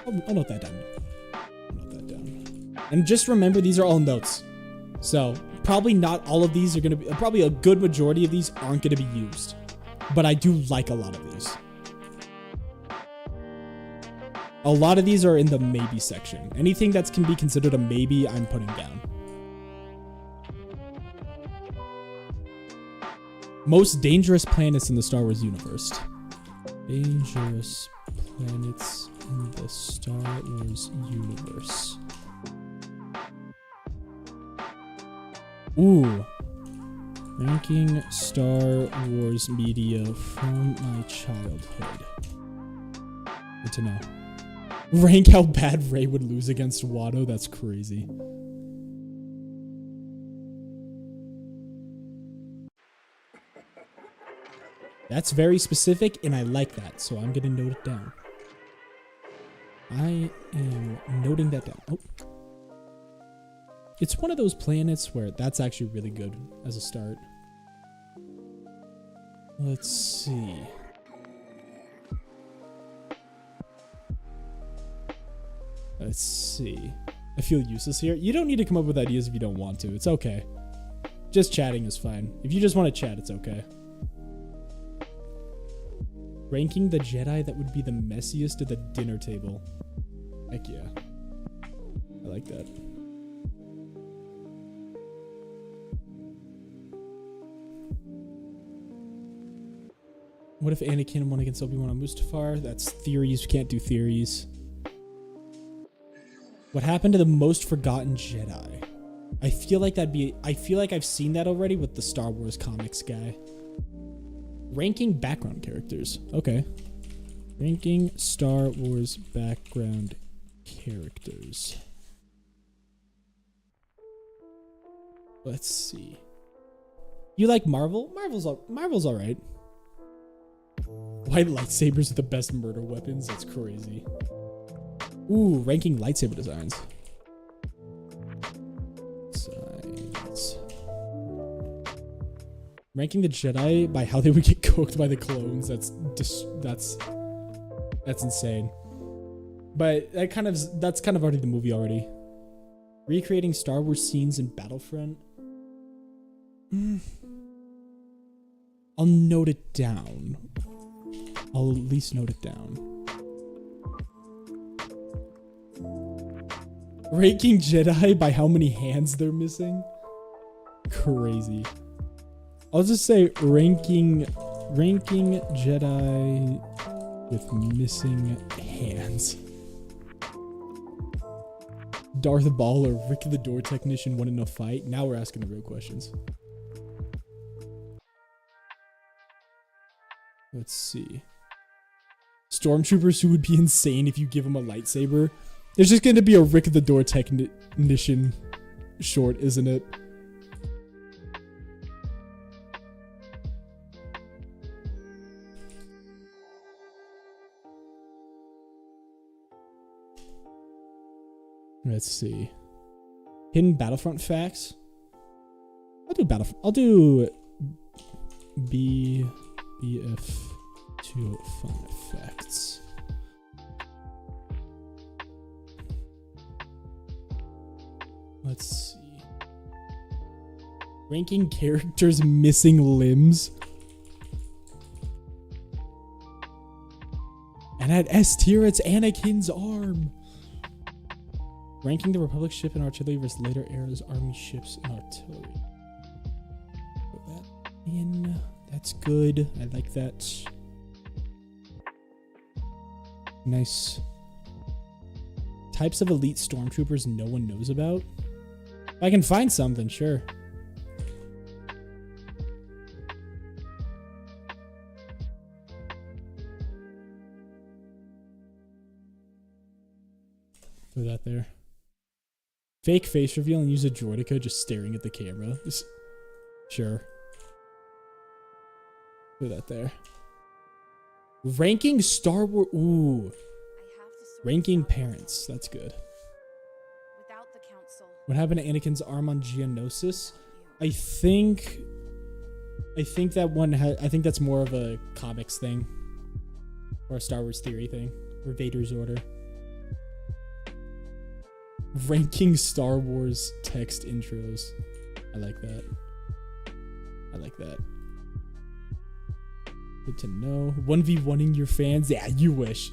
I'll note that down. I'll note that down. And just remember, these are all notes. So, probably not all of these are going to be, probably a good majority of these aren't going to be used. But I do like a lot of these. A lot of these are in the maybe section. Anything that can be considered a maybe, I'm putting down. Most dangerous planets in the Star Wars universe. Dangerous planets in the Star Wars universe. Ooh. Ranking Star Wars media from my childhood. Good to know. Rank how bad Rey would lose against Watto. That's crazy. That's very specific, and I like that, so I'm gonna note it down. I am noting that down. Oh. It's one of those planets where that's actually really good as a start. Let's see. Let's see. I feel useless here. You don't need to come up with ideas if you don't want to. It's okay. Just chatting is fine. If you just want to chat, it's okay. Ranking the Jedi that would be the messiest at the dinner table. Heck yeah. I like that. What if Anakin won against Obi-Wan on Mustafar? That's theories. We can't do theories. What happened to the most forgotten Jedi? I feel like I feel like I've seen that already with the Star Wars comics guy. Ranking background characters. Okay. Ranking Star Wars background characters. Let's see. You like Marvel? Marvel's all right. White lightsabers are the best murder weapons. That's crazy. Ooh, ranking lightsaber designs. Ranking the Jedi by how they would get cooked by the clones. That's insane. But that's kind of already the movie already. Recreating Star Wars scenes in Battlefront. I'll note it down. I'll at least note it down. Ranking Jedi by how many hands they're missing. Crazy. I'll just say ranking Jedi with missing hands. Darth Maul or Rick the Door Technician won in a fight. Now we're asking the real questions. Let's see. Stormtroopers who would be insane if you give them a lightsaber. There's just going to be a Rick the Door Technician short, isn't it? Let's see. Hidden Battlefront facts. I'll do BF2 fun facts. Let's see. Ranking characters missing limbs. And at S tier, it's Anakin's arm. Ranking the Republic ship and artillery versus later era's army ships and artillery. Put that in. That's good. I like that. Nice. Types of elite stormtroopers no one knows about. If I can find something, sure. Throw that there. Fake face reveal and use a droideka just staring at the camera. Just, sure. Throw that there. Ranking Star Wars. Ooh. Ranking parents. That's good.
Without the council.
What happened to Anakin's arm on Geonosis? I think that one I think that's more of a comics thing. Or a Star Wars theory thing. Or Vader's order. Ranking Star Wars text intros. I like that. I like that. Good to know. 1v1ing your fans? Yeah, you wish.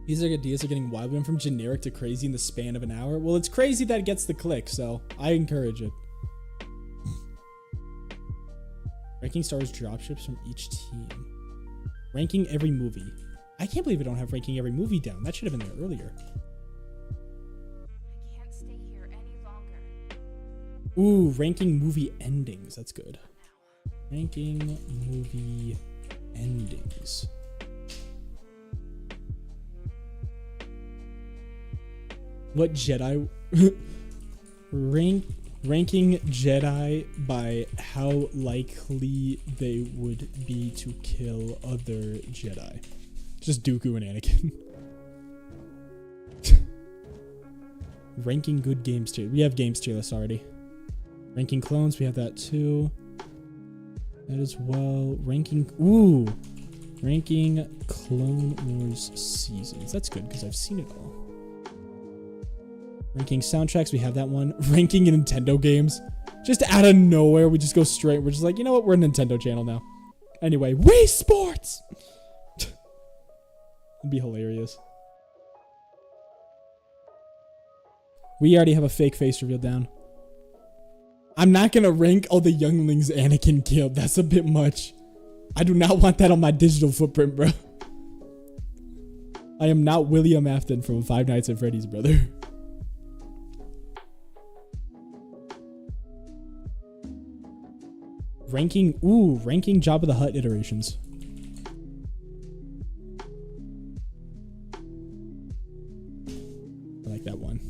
These ideas are getting wild. We went from generic to crazy in the span of an hour. Well, it's crazy that it gets the click, so I encourage it. Ranking Star Wars dropships from each team. Ranking every movie. I can't believe I don't have ranking every movie down. That should have been there earlier.
I can't stay here any longer.
Ooh, ranking movie endings. That's good. Ranking movie endings. What Jedi? Ranking Jedi by how likely they would be to kill other Jedi. Just Dooku and Anakin. Ranking good games tier. We have games tier list already. Ranking clones, we have that too. That as well. Ranking Clone Wars seasons. That's good because I've seen it all. Ranking soundtracks, we have that one. Ranking Nintendo games. Just out of nowhere, we just go straight. We're just like, you know what? We're a Nintendo channel now. Anyway, Wii Sports! It'd be hilarious. We already have a fake face reveal down. I'm not gonna rank all the younglings Anakin killed. That's a bit much. I do not want that on my digital footprint, bro. I am not William Afton from Five Nights at Freddy's, brother. Ranking Jabba the Hutt iterations. I like that one.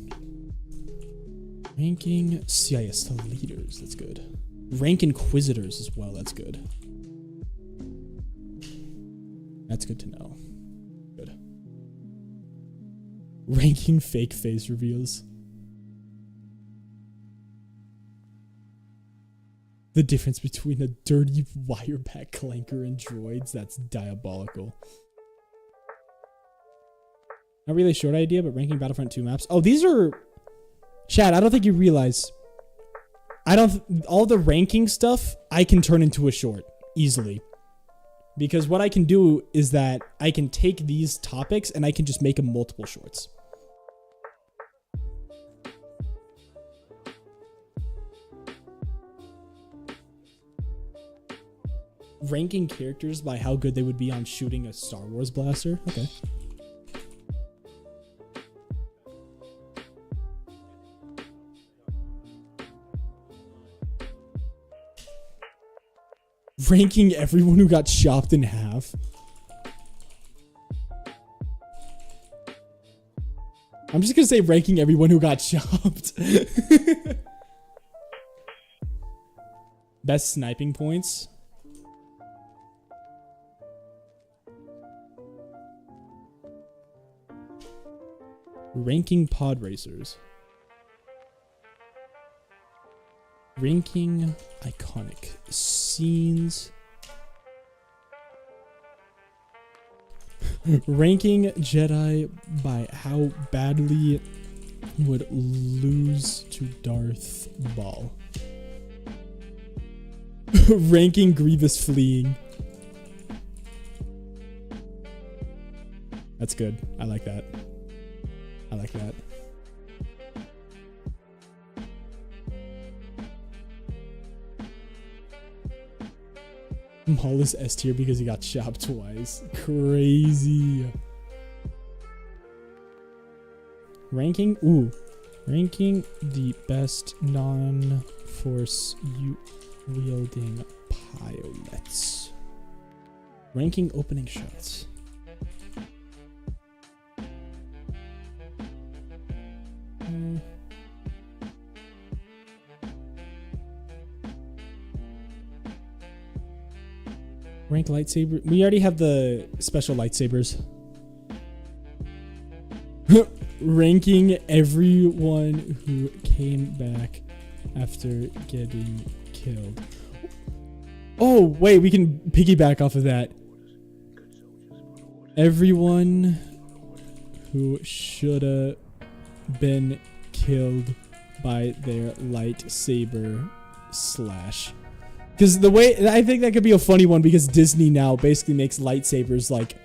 Ranking CIS leaders, that's good. Rank Inquisitors as well, that's good. That's good to know. Good. Ranking fake face reveals. The difference between a dirty wireback clanker and droids, that's diabolical. Not really a short idea, but ranking Battlefront 2 maps. Oh, these are... Chad, I don't think you realize. All the ranking stuff, I can turn into a short easily. Because what I can do is that I can take these topics and I can just make them multiple shorts. Ranking characters by how good they would be on shooting a Star Wars blaster. Okay. Ranking everyone who got chopped in half. I'm just gonna say ranking everyone who got chopped. Best sniping points. Ranking pod racers. Ranking iconic scenes. Ranking Jedi by how badly would lose to Darth Maul. Ranking Grievous fleeing. That's good. I like that. I like that. Maul is S tier because he got chopped twice. Crazy. Ranking the best non-force wielding pilots. Ranking opening shots. Rank lightsaber. We already have the special lightsabers. Ranking everyone who came back after getting killed. Oh, wait, we can piggyback off of that. Everyone who shoulda been killed by their lightsaber slash. Because the way, I think that could be a funny one because Disney now basically makes lightsabers like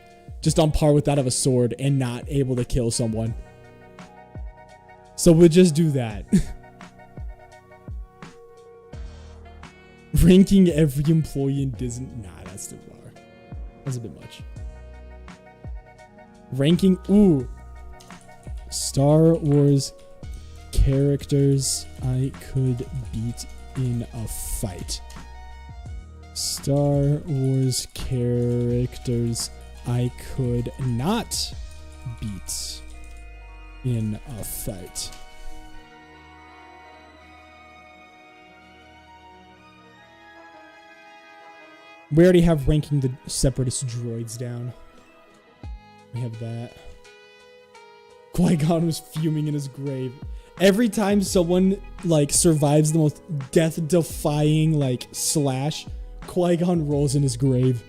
just on par with that of a sword and not able to kill someone. So we'll just do that. Ranking every employee in Disney. Nah, that's too far. That's a bit much. Ranking. Ooh. Star Wars characters I could beat in a fight. Star Wars characters I could not beat in a fight. We already have ranking the separatist droids down. We have that. Qui-Gon was fuming in his grave. Every time someone like survives the most death-defying like slash, Qui-Gon rolls in his grave.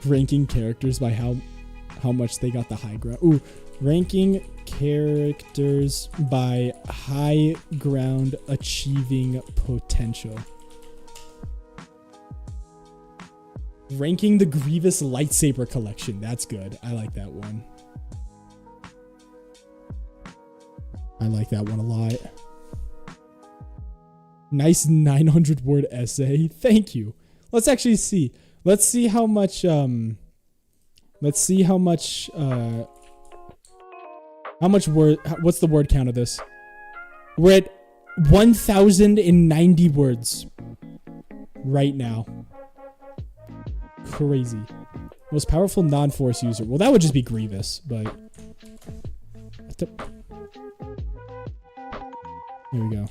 Ranking characters by how much they got the high ground. Ooh, ranking characters by high ground achieving potential. Ranking the Grievous lightsaber collection. That's good. I like that one. I like that one a lot. Nice 900-word essay. Thank you. Let's actually see. Let's see how much word, what's the word count of this? We're at 1,090 words right now. Crazy. Most powerful non-force user. Well, that would just be Grievous, but here we go.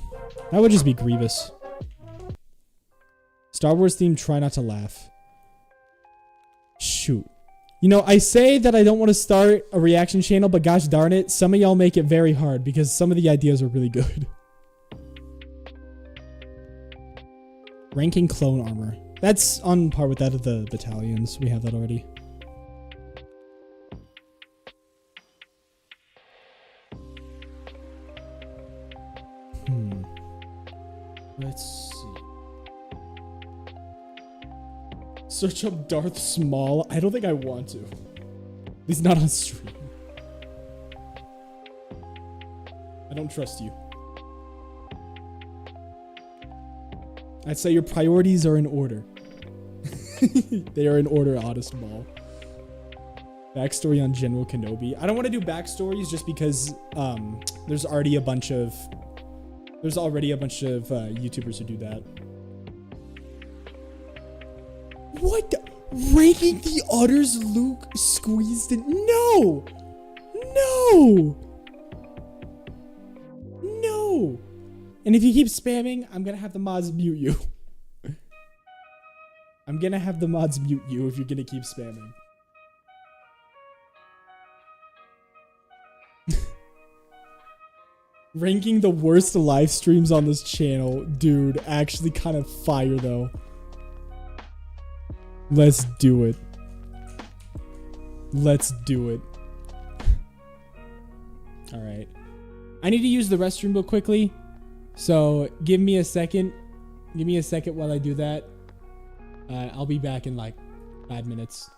That would just be Grievous. Star Wars theme, try not to laugh. Shoot. You know, I say that I don't want to start a reaction channel, but gosh darn it, some of y'all make it very hard because some of the ideas are really good. Ranking clone armor. That's on par with that of the battalions. We have that already. Let's see. Search up Darth Small. I don't think I want to. At least not on stream. I don't trust you. I'd say your priorities are in order. They are in order, Honest Ball. Backstory on General Kenobi. I don't want to do backstories just because there's already a bunch of YouTubers who do that. What? Ranking the Otters Luke squeezed in? No! No! No! And if you keep spamming, I'm gonna have the mods mute you. I'm gonna have the mods mute you if you're gonna keep spamming. Ranking the worst live streams on this channel. Dude, actually kind of fire though. Let's do it. Let's do it. Alright. I need to use the restroom real quickly. So give me a second. Give me a second while I do that. I'll be back in like 5 minutes.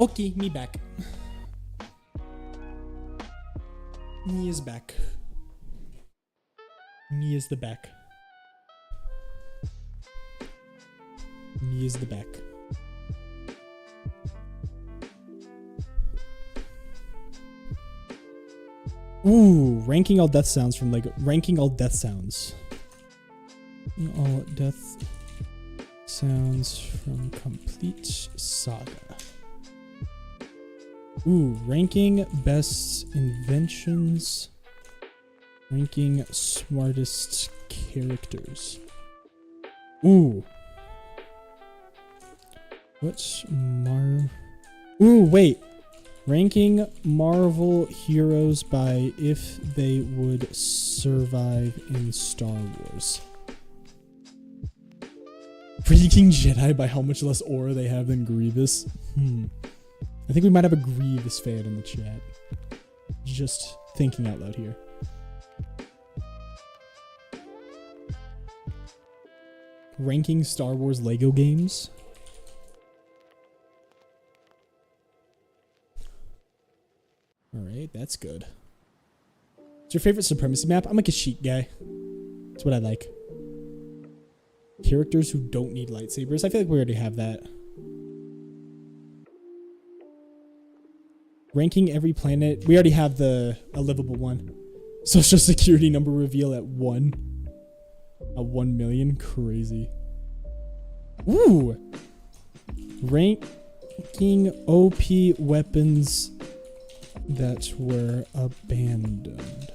Okay, me back. Me is back. Me is the back. Me is the back. Ooh, ranking all death sounds from Lego. Ranking all death sounds. All death sounds from Complete Saga. Ooh, ranking best inventions. Ranking smartest characters. Ooh. What's Ooh, wait. Ranking Marvel heroes by if they would survive in Star Wars. Ranking Jedi by how much less aura they have than Grievous. I think we might have a Grievous fan in the chat. Just thinking out loud here. Ranking Star Wars Lego games. Alright, that's good. What's your favorite supremacy map? I'm a Kashyyyk guy. That's what I like. Characters who don't need lightsabers. I feel like we already have that. Ranking every planet. We already have a livable one. Social security number reveal at 1. At 1 million. Crazy. Ooh! Ranking OP weapons that were abandoned.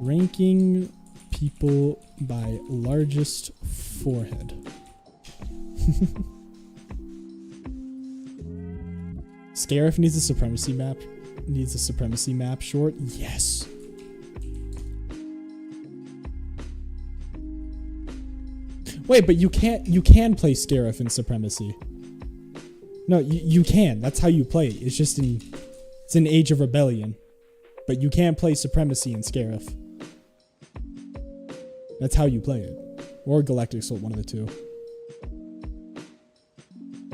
Ranking people by largest forehead. Scarif needs a supremacy map. Needs a supremacy map short. Yes. Wait, but you can play Scarif in Supremacy. No, you can. That's how you play it. It's just it's in Age of Rebellion. But you can play Supremacy in Scarif. That's how you play it. Or Galactic Assault, one of the two.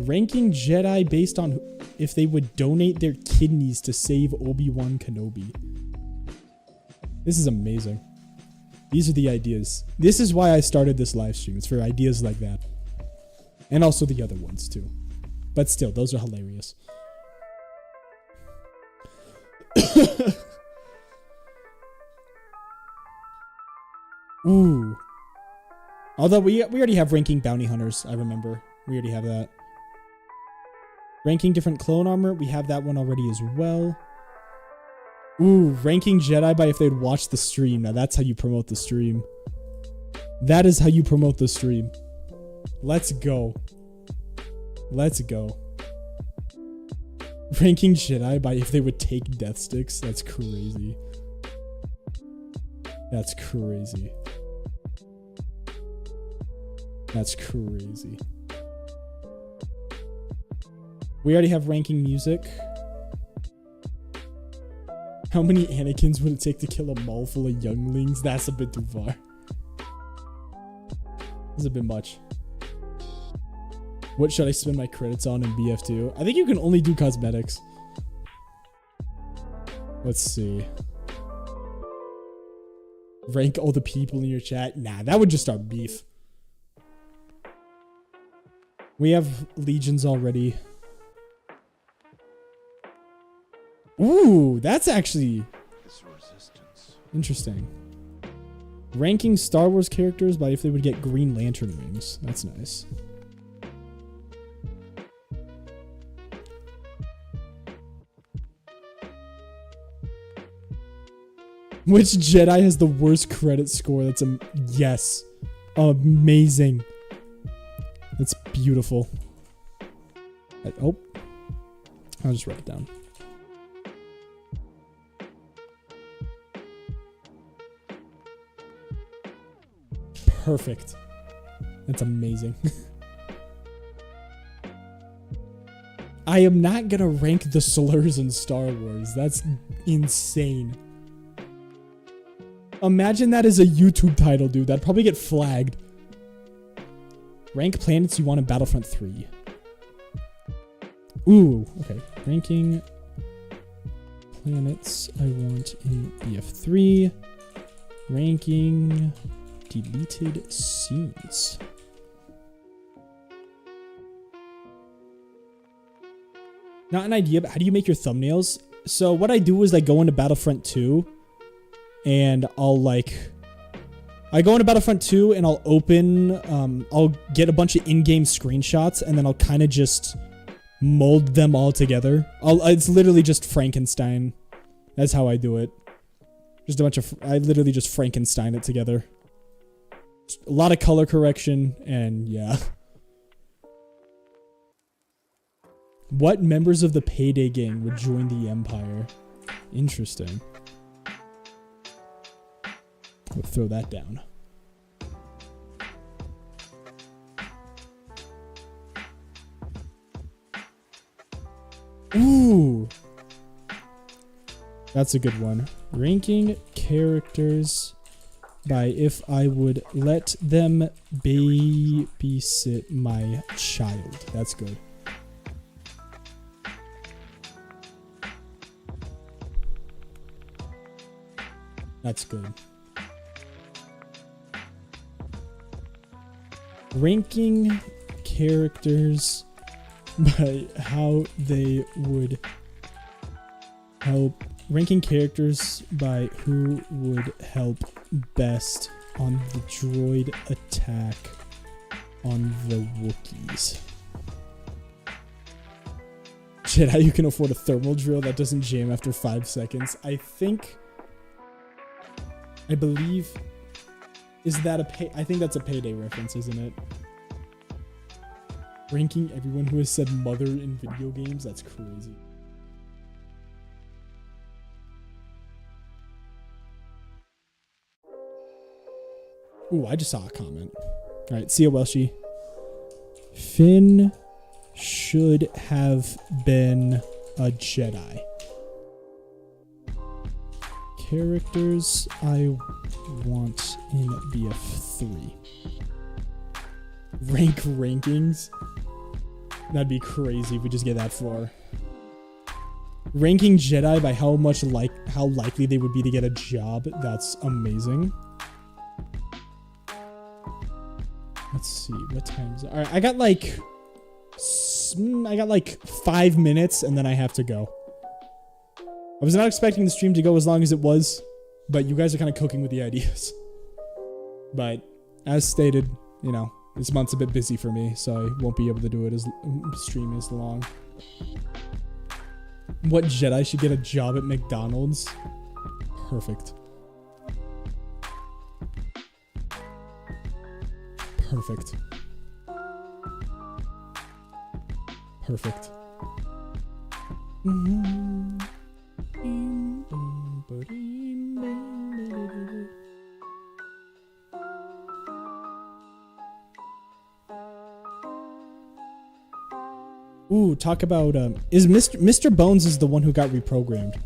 Ranking Jedi based on if they would donate their kidneys to save Obi-Wan Kenobi. This is amazing. These are the ideas. This is why I started this live stream. It's for ideas like that. And also the other ones too. But still, those are hilarious. Ooh. Although we already have ranking bounty hunters, I remember. We already have that. Ranking different clone armor, we have that one already as well. Ooh, ranking Jedi by if they'd watch the stream. Now that's how you promote the stream. That is how you promote the stream. Let's go. Let's go. Ranking Jedi by if they would take death sticks. That's crazy. That's crazy. That's crazy. We already have ranking music. How many Anakins would it take to kill a mall full of younglings? That's a bit too far. That's a bit much. What should I spend my credits on in BF2? I think you can only do cosmetics. Let's see. Rank all the people in your chat? Nah, that would just start beef. We have legions already. Ooh, that's actually interesting. Ranking Star Wars characters by if they would get Green Lantern rings. That's nice. Which Jedi has the worst credit score? That's yes. Amazing. That's beautiful. Oh. I'll just write it down. Perfect. That's amazing. I am not gonna rank the slurs in Star Wars. That's insane. Imagine that as a YouTube title, dude. That'd probably get flagged. Rank planets you want in Battlefront 3. Ooh, okay. Ranking planets I want in BF3. Ranking deleted scenes. Not an idea, but how do you make your thumbnails? So what I do is I go into Battlefront 2 and I go into Battlefront 2 and I'll open, I'll get a bunch of in-game screenshots and then I'll kind of just mold them all together. It's literally just Frankenstein. That's how I do it. Just a bunch of, I literally just Frankenstein it together. Just a lot of color correction and yeah. What members of the Payday Gang would join the Empire? Interesting. We'll throw that down. Ooh! That's a good one. Ranking characters by if I would let them babysit my child. That's good. That's good. Ranking characters by how they would help. Ranking characters by who would help best on the droid attack on the Wookiees. Shit, how you can afford a thermal drill that doesn't jam after 5 seconds. I believe, is that I think that's a Payday reference, isn't it? Ranking everyone who has said mother in video games? That's crazy. Ooh, I just saw a comment. Alright, see ya, Welshie. Finn should have been a Jedi. Characters I want in BF3. Rank rankings? That'd be crazy if we just get that far. Ranking Jedi by how likely they would be to get a job. That's amazing. Let's see, what time is it? Alright, I got like 5 minutes and then I have to go. I was not expecting the stream to go as long as it was, but you guys are kind of cooking with the ideas. But as stated, you know, this month's a bit busy for me, so I won't be able to do it as stream as long. What Jedi should get a job at McDonald's? Perfect. Perfect. Perfect. Ooh, talk about is Mr. Bones is the one who got reprogrammed.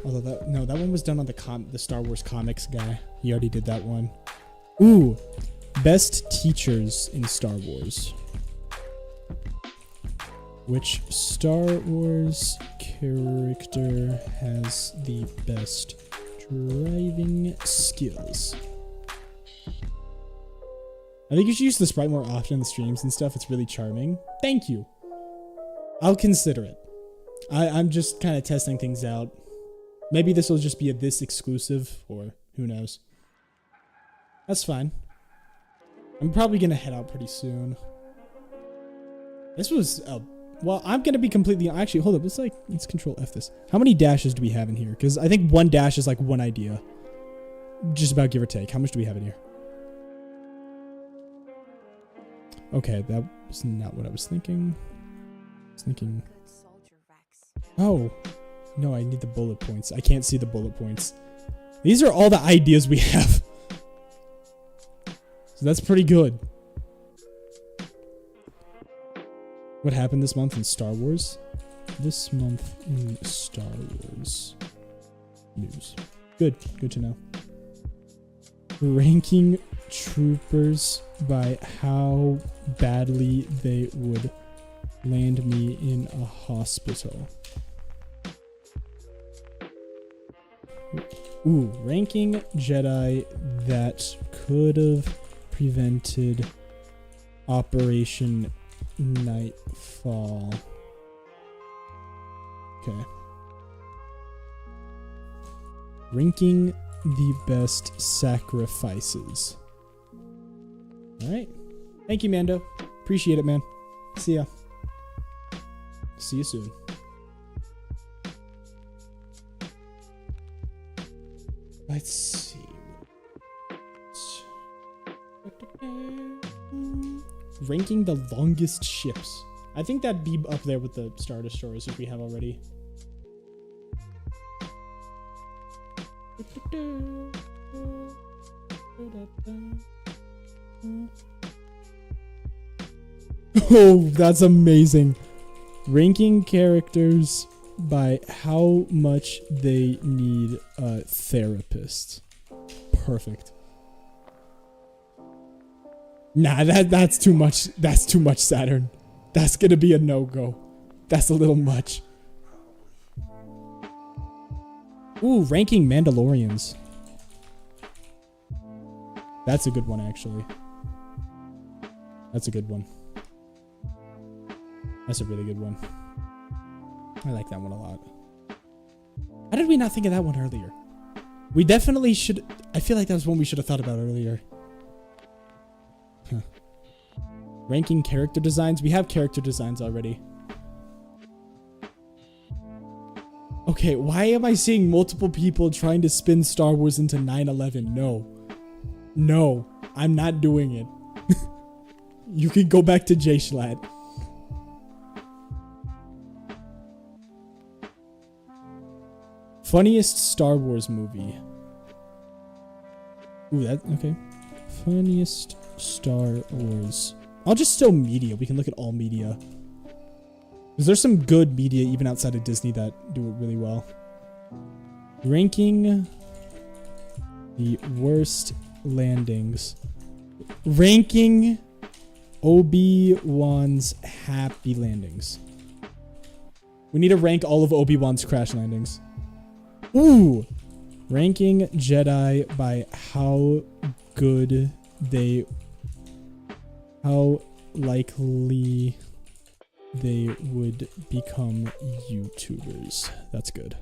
Although that one was done on the Star Wars comics guy. He already did that one. Ooh, best teachers in Star Wars. Which Star Wars character has the best driving skills? I think you should use the sprite more often in the streams and stuff. It's really charming. Thank you. I'll consider it. I'm just kind of testing things out. Maybe this will just be a this exclusive, or who knows. That's fine. I'm probably going to head out pretty soon. This was well, I'm going to be completely... Actually, hold up. Let's control F this. How many dashes do we have in here? Because I think one dash is like one idea. Just about give or take. How much do we have in here? Okay, that was not what I was thinking. I was thinking... Oh. No, I need the bullet points. I can't see the bullet points. These are all the ideas we have. So that's pretty good. What happened this month in Star Wars? This month in Star Wars news. Good to know. Ranking
troopers by how badly they would land me in a hospital. Ooh, ranking Jedi that could have prevented Operation Nightfall. Okay. Ranking the best sacrifices. Alright. Thank you, Mando. Appreciate it, man. See ya. See you soon. Let's see. Ranking the longest ships. I think that'd be up there with the Star Destroyers if we have already. Oh, that's amazing. Ranking characters by how much they need a therapist. Perfect. Nah, that's too much. That's too much, Saturn. That's gonna be a no-go. That's a little much. Ooh, ranking Mandalorians. That's a good one, actually. That's a good one. That's a really good one. I like that one a lot. How did we not think of that one earlier? We definitely should. I feel like that was one we should have thought about earlier. Huh. Ranking character designs. We have character designs already. Okay, why am I seeing multiple people trying to spin Star Wars into 9/11? No. No, I'm not doing it. You can go back to J-Schlatt. Funniest Star Wars movie. Ooh, that, okay. Funniest Star Wars. I'll just still media. We can look at all media. Because there's some good media even outside of Disney that do it really well. Ranking the worst landings. Ranking Obi-Wan's happy landings. We need to rank all of Obi-Wan's crash landings. Ooh! Ranking Jedi by how good they... how likely they would become YouTubers. That's good.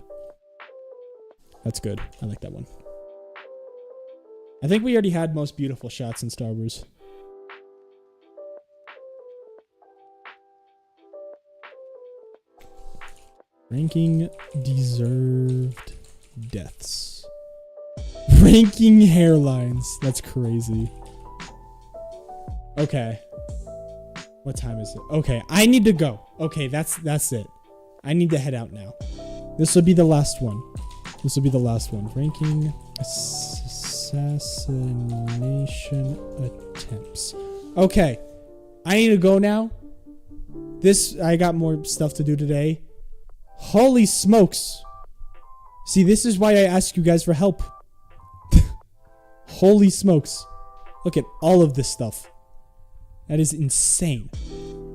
That's good. I like that one. I think we already had most beautiful shots in Star Wars. Ranking deserved deaths. Ranking hairlines. That's crazy. Okay. What time is it? Okay, I need to go. Okay, that's it. I need to head out now. This will be the last one. This will be the last one. Ranking assassination attempts. Okay, I need to go now. I got more stuff to do today. Holy smokes. See, this is why I ask you guys for help. Holy smokes. Look at all of this stuff. That is insane.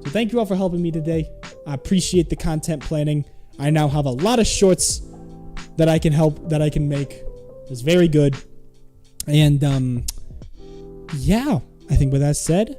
So thank you all for helping me today. I appreciate the content planning. I now have a lot of shorts that I can make. It's very good. And yeah, I think with that said,